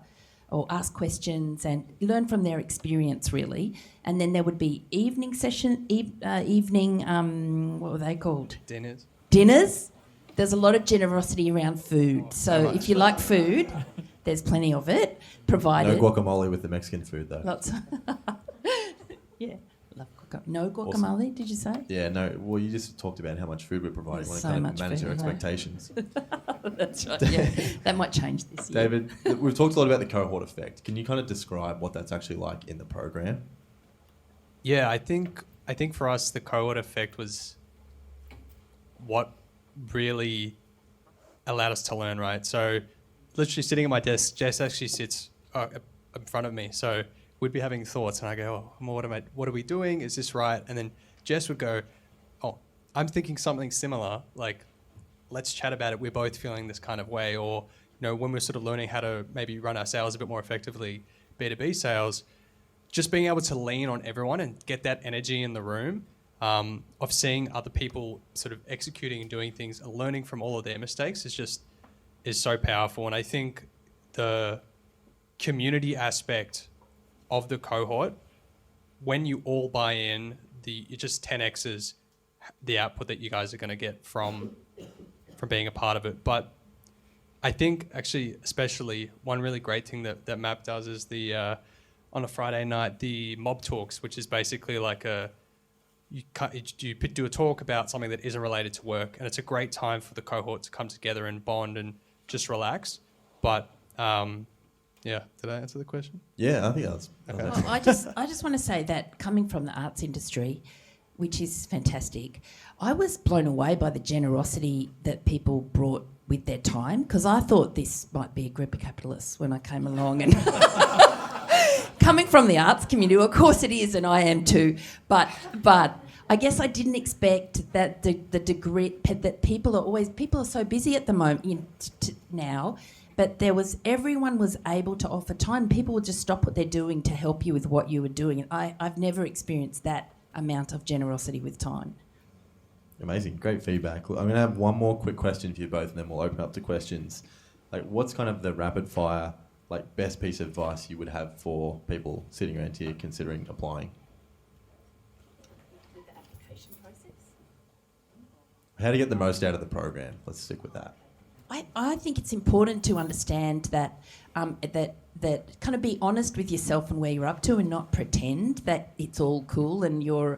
or ask questions and learn from their experience, really. And then there would be evening session, what were they called? Dinners. There's a lot of generosity around food. So if you like food, there's plenty of it provided. No guacamole with the Mexican food, though. Lots. Yeah. Love no guacamole, Awesome. Did you say? Yeah, no. Well, you just talked about how much food we're providing. There's Want so to kind much of manage food, our isn't there? expectations. That's right. Yeah, that might change this year. David, we've talked a lot about the cohort effect. Can you kind of describe what that's actually like in the program? Yeah, I think for us the cohort effect was what really allowed us to learn, right? So literally sitting at my desk, Jess actually sits in front of me. So we'd be having thoughts and I go, oh, what are we doing? Is this right? And then Jess would go, oh, I'm thinking something similar. Like, let's chat about it. We're both feeling this kind of way. Or, when we're sort of learning how to maybe run our sales a bit more effectively, B2B sales, just being able to lean on everyone and get that energy in the room of seeing other people sort of executing and doing things and learning from all of their mistakes is so powerful. And I think the community aspect of the cohort, when you all buy in, it just 10x's the output that you guys are going to get from being a part of it. But I think actually, especially one really great thing that MAP does is on a Friday night, the mob talks, which is basically like you do a talk about something that isn't related to work, and it's a great time for the cohort to come together and bond and just relax. But yeah, did I answer the question? Yeah, I think that's. Okay. Well, I just want to say that coming from the arts industry, which is fantastic, I was blown away by the generosity that people brought with their time, because I thought this might be a group of capitalists when I came along. And coming from the arts community, of course it is, and I am too, but I guess I didn't expect that the degree that people are so busy at the moment now. But everyone was able to offer time. People would just stop what they're doing to help you with what you were doing. And I've never experienced that amount of generosity with time. Amazing, great feedback. I'm going to have one more quick question for you both, and then we'll open up to questions. Like, what's kind of the rapid fire, like, best piece of advice you would have for people sitting around here considering applying? With the application process? How to get the most out of the program? Let's stick with that. I think it's important to understand that that kind of be honest with yourself and where you're up to, and not pretend that it's all cool and you're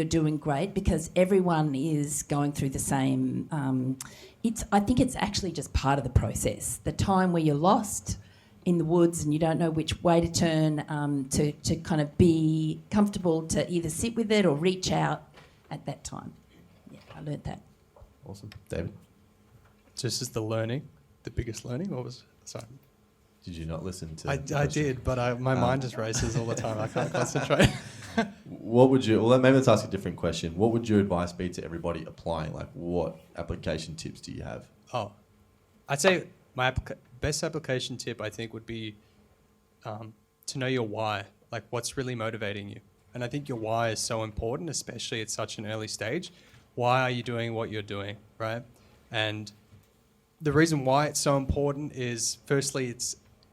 doing great, because everyone is going through the same. I think it's actually just part of the process. The time where you're lost in the woods and you don't know which way to turn, to kind of be comfortable to either sit with it or reach out at that time. Yeah, I learnt that. Awesome. David? Just as the biggest learning, what was it? Sorry. Did you not listen to I did, but my mind just races all the time. I can't concentrate. Maybe let's ask a different question. What would your advice be to everybody applying? Like, what application tips do you have? Oh, I'd say my best application tip, I think, would be to know your why, like what's really motivating you. And I think your why is so important, especially at such an early stage. Why are you doing what you're doing, right? And the reason why it's so important is, firstly,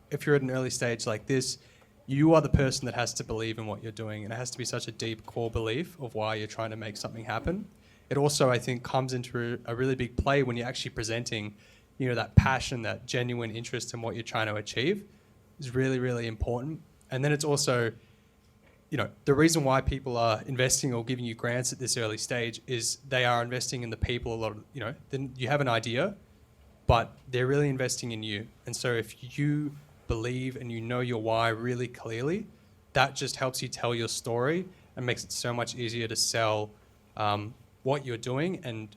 if you're at an early stage like this, you are the person that has to believe in what you're doing, and it has to be such a deep core belief of why you're trying to make something happen. It also, I think, comes into a really big play when you're actually presenting, that passion, that genuine interest in what you're trying to achieve is really, really important. And then it's also, the reason why people are investing or giving you grants at this early stage is they are investing in the people a lot of, then you have an idea, but they're really investing in you. And so if you believe and you know your why really clearly, that just helps you tell your story and makes it so much easier to sell what you're doing. And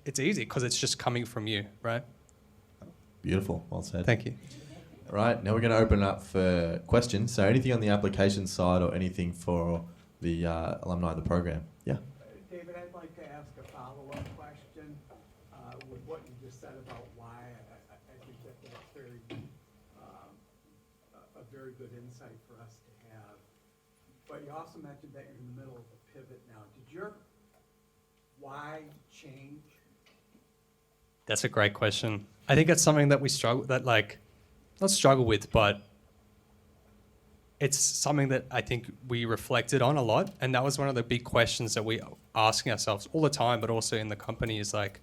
it's easy because it's just coming from you, right? Beautiful. Well said. Thank you. All right, now we're going to open up for questions. So anything on the application side or anything for the alumni of the program? Yeah. David, I'd like to ask a follow-up question with what you just said about why. I think that's a very good insight for us to have. But you also mentioned that you're in the middle of a pivot now. Did your why change? That's a great question. I think it's something that we not struggle with, but it's something that I think we reflected on a lot, and that was one of the big questions that we asking ourselves all the time, but also in the company is like,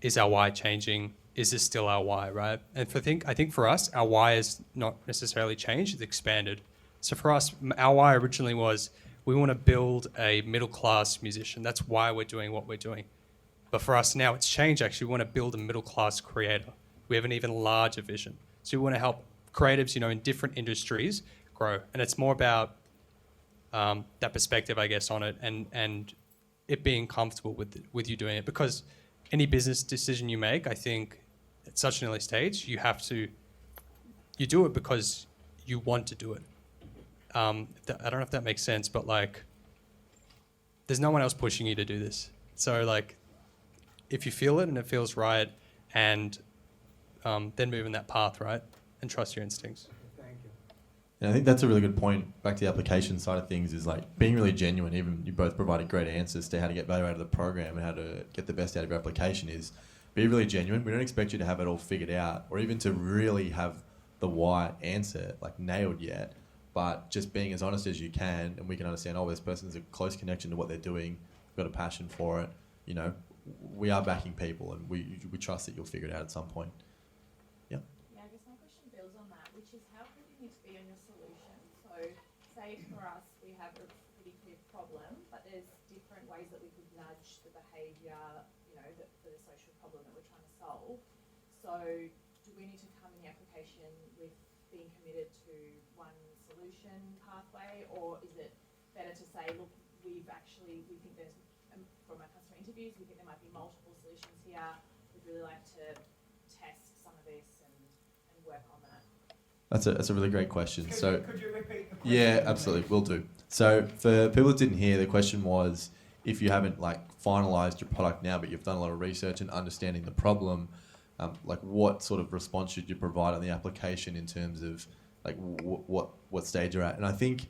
is our why changing? Is this still our why, right? And I think for us, our why is not necessarily changed; it's expanded. So for us, our why originally was we want to build a middle-class musician. That's why we're doing what we're doing. But for us now, it's changed. Actually, we want to build a middle-class creator. We have an even larger vision. So we want to help creatives, in different industries grow. And it's more about that perspective, I guess, on it, and it being comfortable with you doing it. Because any business decision you make, I think, at such an early stage, you do it because you want to do it. I don't know if that makes sense, but like, there's no one else pushing you to do this. So like, if you feel it and it feels right, and then move in that path, right, and trust your instincts. Thank you. And I think that's a really good point. Back to the application side of things is like being really genuine. Even you both provided great answers to how to get value out of the program and how to get the best out of your application. Is be really genuine. We don't expect you to have it all figured out or even to really have the why answer like nailed yet. But just being as honest as you can, and we can understand, oh, this person's a close connection to what they're doing, got a passion for it. We are backing people, and we trust that you'll figure it out at some point. Yeah. Yeah, I guess my question builds on that, which is how clear you need to be on your solution. So, say for us, we have a pretty clear problem, but there's different ways that we could nudge the behaviour, for the social problem that we're trying to solve. So, do we need to come in the application with being committed to one solution pathway, or is it better to say, look, we think there's, from our customer interviews, we think there might be multiple solutions here. We'd really like to test some of this and work on that. That's a really great question. Could you repeat the question? Yeah, absolutely, will do. So for people that didn't hear, the question was, if you haven't like finalised your product now, but you've done a lot of research and understanding the problem, like what sort of response should you provide on the application in terms of like what stage you're at? And I think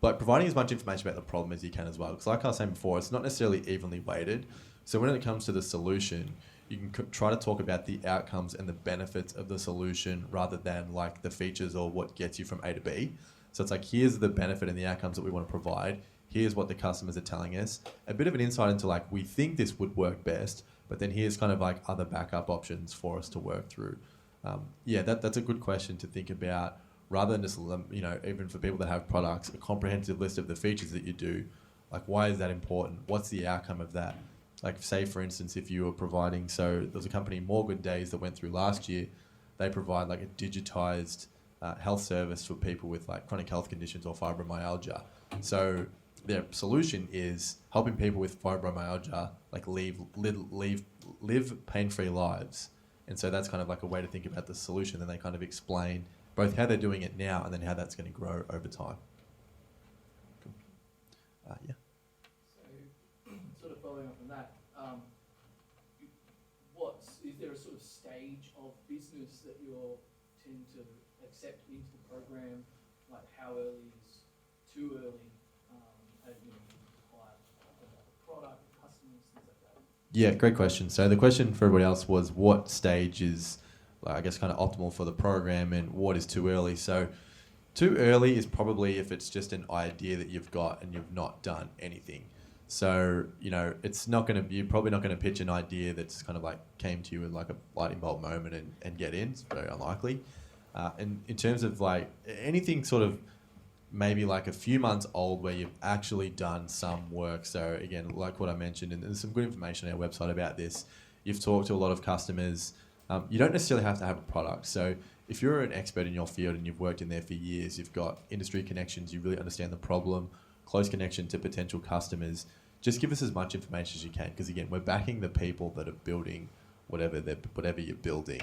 like providing as much information about the problem as you can as well. Because like I was saying before, it's not necessarily evenly weighted. So when it comes to the solution, you can try to talk about the outcomes and the benefits of the solution rather than like the features or what gets you from A to B. So it's like, here's the benefit and the outcomes that we want to provide. Here's what the customers are telling us. A bit of an insight into like, we think this would work best, but then here's kind of like other backup options for us to work through. That's a good question to think about. Rather than just, even for people that have products, a comprehensive list of the features that you do, like why is that important? What's the outcome of that? Like say, for instance, if you were providing, so there's a company, More Good Days, that went through last year. They provide like a digitized health service for people with like chronic health conditions or fibromyalgia. So their solution is helping people with fibromyalgia like live pain-free lives. And so that's kind of like a way to think about the solution. And they kind of explain both how they're doing it now and then how that's going to grow over time. Cool. Yeah. So, sort of following up on that, is there a sort of stage of business that you tend to accept into the program? Like how early is too early? Require the product, customers, things like that. Yeah, great question. So the question for everybody else was what stage is, I guess, kind of optimal for the program and what is too early. So too early is probably if it's just an idea that you've got and you've not done anything. So, it's not going to, you're probably not going to pitch an idea that's kind of like came to you in like a lightning bolt moment and get in. It's very unlikely. And in terms of like anything sort of maybe like a few months old where you've actually done some work. So again, like what I mentioned, and there's some good information on our website about this. You've talked to a lot of customers. You don't necessarily have to have a product. So if you're an expert in your field and you've worked in there for years, you've got industry connections, you really understand the problem, close connection to potential customers, just give us as much information as you can. Because again, we're backing the people that are building whatever you're building.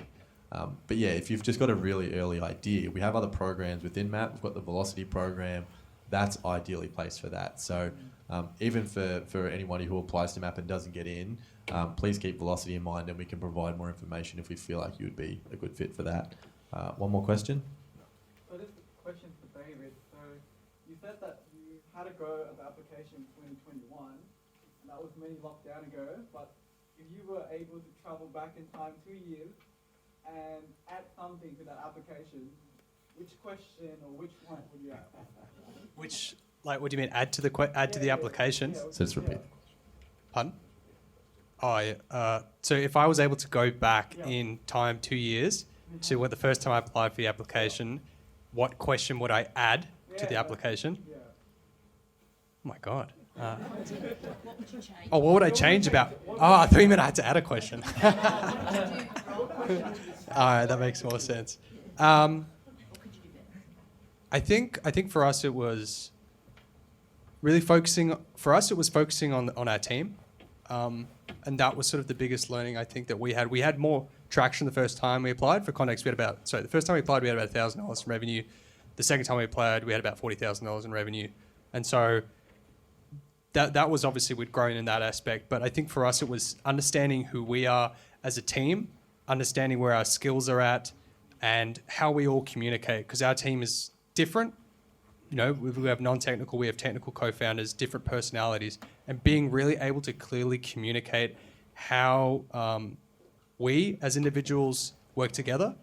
But yeah, if you've just got a really early idea, we have other programs within MAP. We've got the Velocity program. That's ideally placed for that. So even for anybody who applies to MAP and doesn't get in, please keep Velocity in mind and we can provide more information if we feel like you would be a good fit for that. One more question? So this question for David. So you said that you had a go at the application in 2021, and that was many lockdown ago, but if you were able to travel back in time 2 years and add something to that application, which question or which one would you add? Which, like, what do you mean? Add to the application? Yeah, So just repeat. yeah. Pardon? Oh, yeah. So if I was able to go back Yeah. in time 2 years to when the first time I applied for the application, what question would I add to the Yeah. application? Yeah. Oh my God. What would you change? Oh, what would I change about? Oh, I thought you meant I had to add a question. All right, that makes more sense. I think for us it was really focusing. For us, it was focusing on our team, and that was sort of the biggest learning I think that we had. We had more traction the first time we applied. For context, the first time we applied, we had about $1,000 in revenue. The second time we applied, we had about $40,000 in revenue, and so that was obviously we'd grown in that aspect. But I think for us, it was understanding who we are as a team, understanding where our skills are at, and how we all communicate. Because our team is different. You know, we have non-technical, we have technical co-founders, different personalities, and being really able to clearly communicate how we as individuals work together,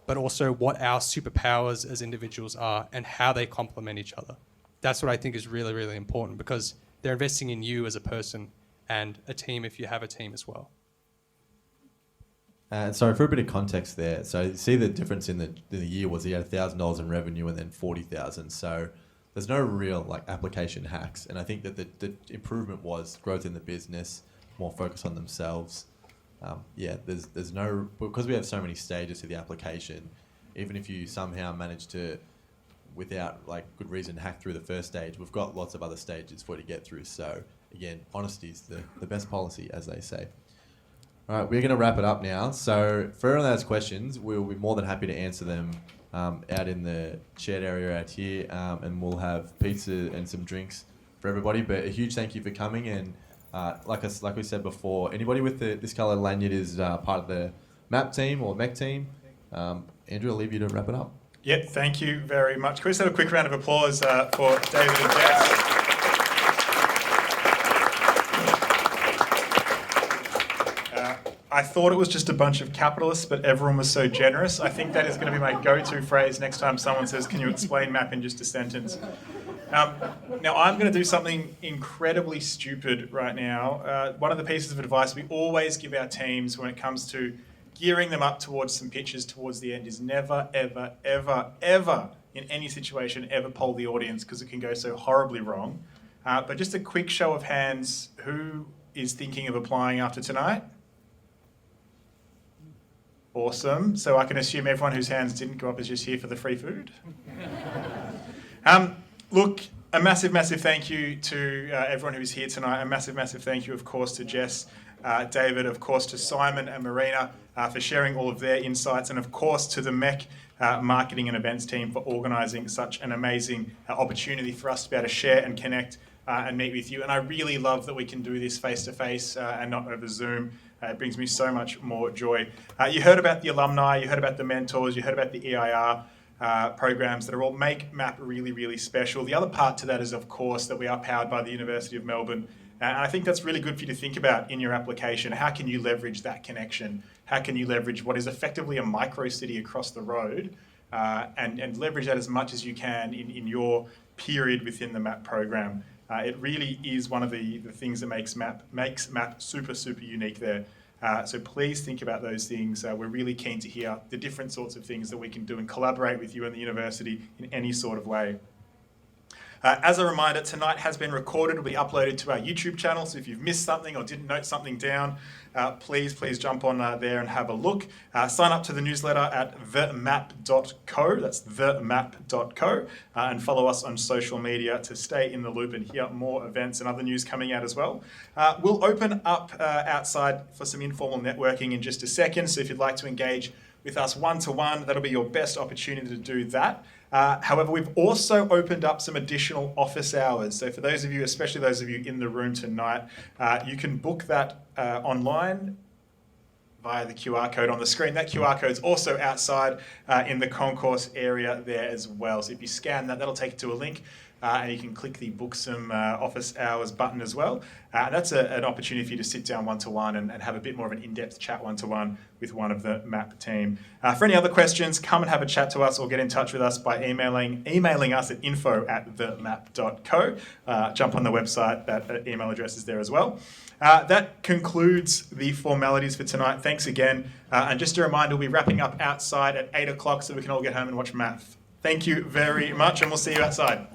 but also what our superpowers as individuals are and how they complement each other. That's what I think is really, really important, because they're investing in you as a person and a team if you have a team as well. Sorry, for a bit of context there. So you see the difference in the year was he had $1,000 in revenue and then 40,000. So there's no real like application hacks. And I think that the improvement was growth in the business, more focus on themselves. There's no, because we have so many stages to the application, even if you somehow manage to, without like good reason, hack through the first stage, we've got lots of other stages for you to get through. So again, honesty is the best policy, as they say. All right, we're going to wrap it up now. So for everyone that has questions, we'll be more than happy to answer them out in the shared area out here, and we'll have pizza and some drinks for everybody. But a huge thank you for coming, and like we said before, anybody with this colour lanyard is part of the MAP team or MEC team. Andrew, I'll leave you to wrap it up. Yep, thank you very much. Can we just have a quick round of applause for David and Jess? I thought it was just a bunch of capitalists, but everyone was so generous. I think that is going to be my go-to phrase next time someone says, "Can you explain MAP in just a sentence?" Now, I'm going to do something incredibly stupid right now. One of the pieces of advice we always give our teams when it comes to gearing them up towards some pitches towards the end is never, ever, ever, ever, in any situation, ever poll the audience, because it can go so horribly wrong. But just a quick show of hands, who is thinking of applying after tonight? Awesome. So I can assume everyone whose hands didn't go up is just here for the free food. Look, a massive, massive thank you to everyone who's here tonight. A massive, massive thank you, of course, to Jess, David, of course, to Simon and Marina for sharing all of their insights, and of course to the MEC marketing and events team for organising such an amazing opportunity for us to be able to share and connect and meet with you. And I really love that we can do this face-to-face and not over Zoom. It brings me so much more joy. You heard about the alumni, you heard about the mentors, you heard about the EIR programs that are all make MAP really, really special. The other part to that is, of course, that we are powered by the University of Melbourne. And I think that's really good for you to think about in your application. How can you leverage that connection? How can you leverage what is effectively a micro city across the road and leverage that as much as you can in your period within the MAP program? It really is one of the things that makes MAP super, super unique there. So please think about those things. We're really keen to hear the different sorts of things that we can do and collaborate with you and the university in any sort of way. As a reminder, tonight has been recorded. It will be uploaded to our YouTube channel. So if you've missed something or didn't note something down, please jump on there and have a look. Sign up to the newsletter at themap.co. That's themap.co. And follow us on social media to stay in the loop and hear more events and other news coming out as well. We'll open up outside for some informal networking in just a second. So if you'd like to engage with us one-to-one, that'll be your best opportunity to do that. However, we've also opened up some additional office hours. So for those of you, especially those of you in the room tonight, you can book that online via the QR code on the screen. That QR code is also outside in the concourse area there as well. So if you scan that, that'll take you to a link and you can click the book some office hours button as well. That's an opportunity for you to sit down one-to-one and have a bit more of an in-depth chat one-to-one with one of the MAP team. For any other questions, come and have a chat to us or get in touch with us by emailing us at info@themap.co. Jump on the website, that email address is there as well. That concludes the formalities for tonight. Thanks again. And just a reminder, we'll be wrapping up outside at 8 o'clock so we can all get home and watch math. Thank you very much, and we'll see you outside.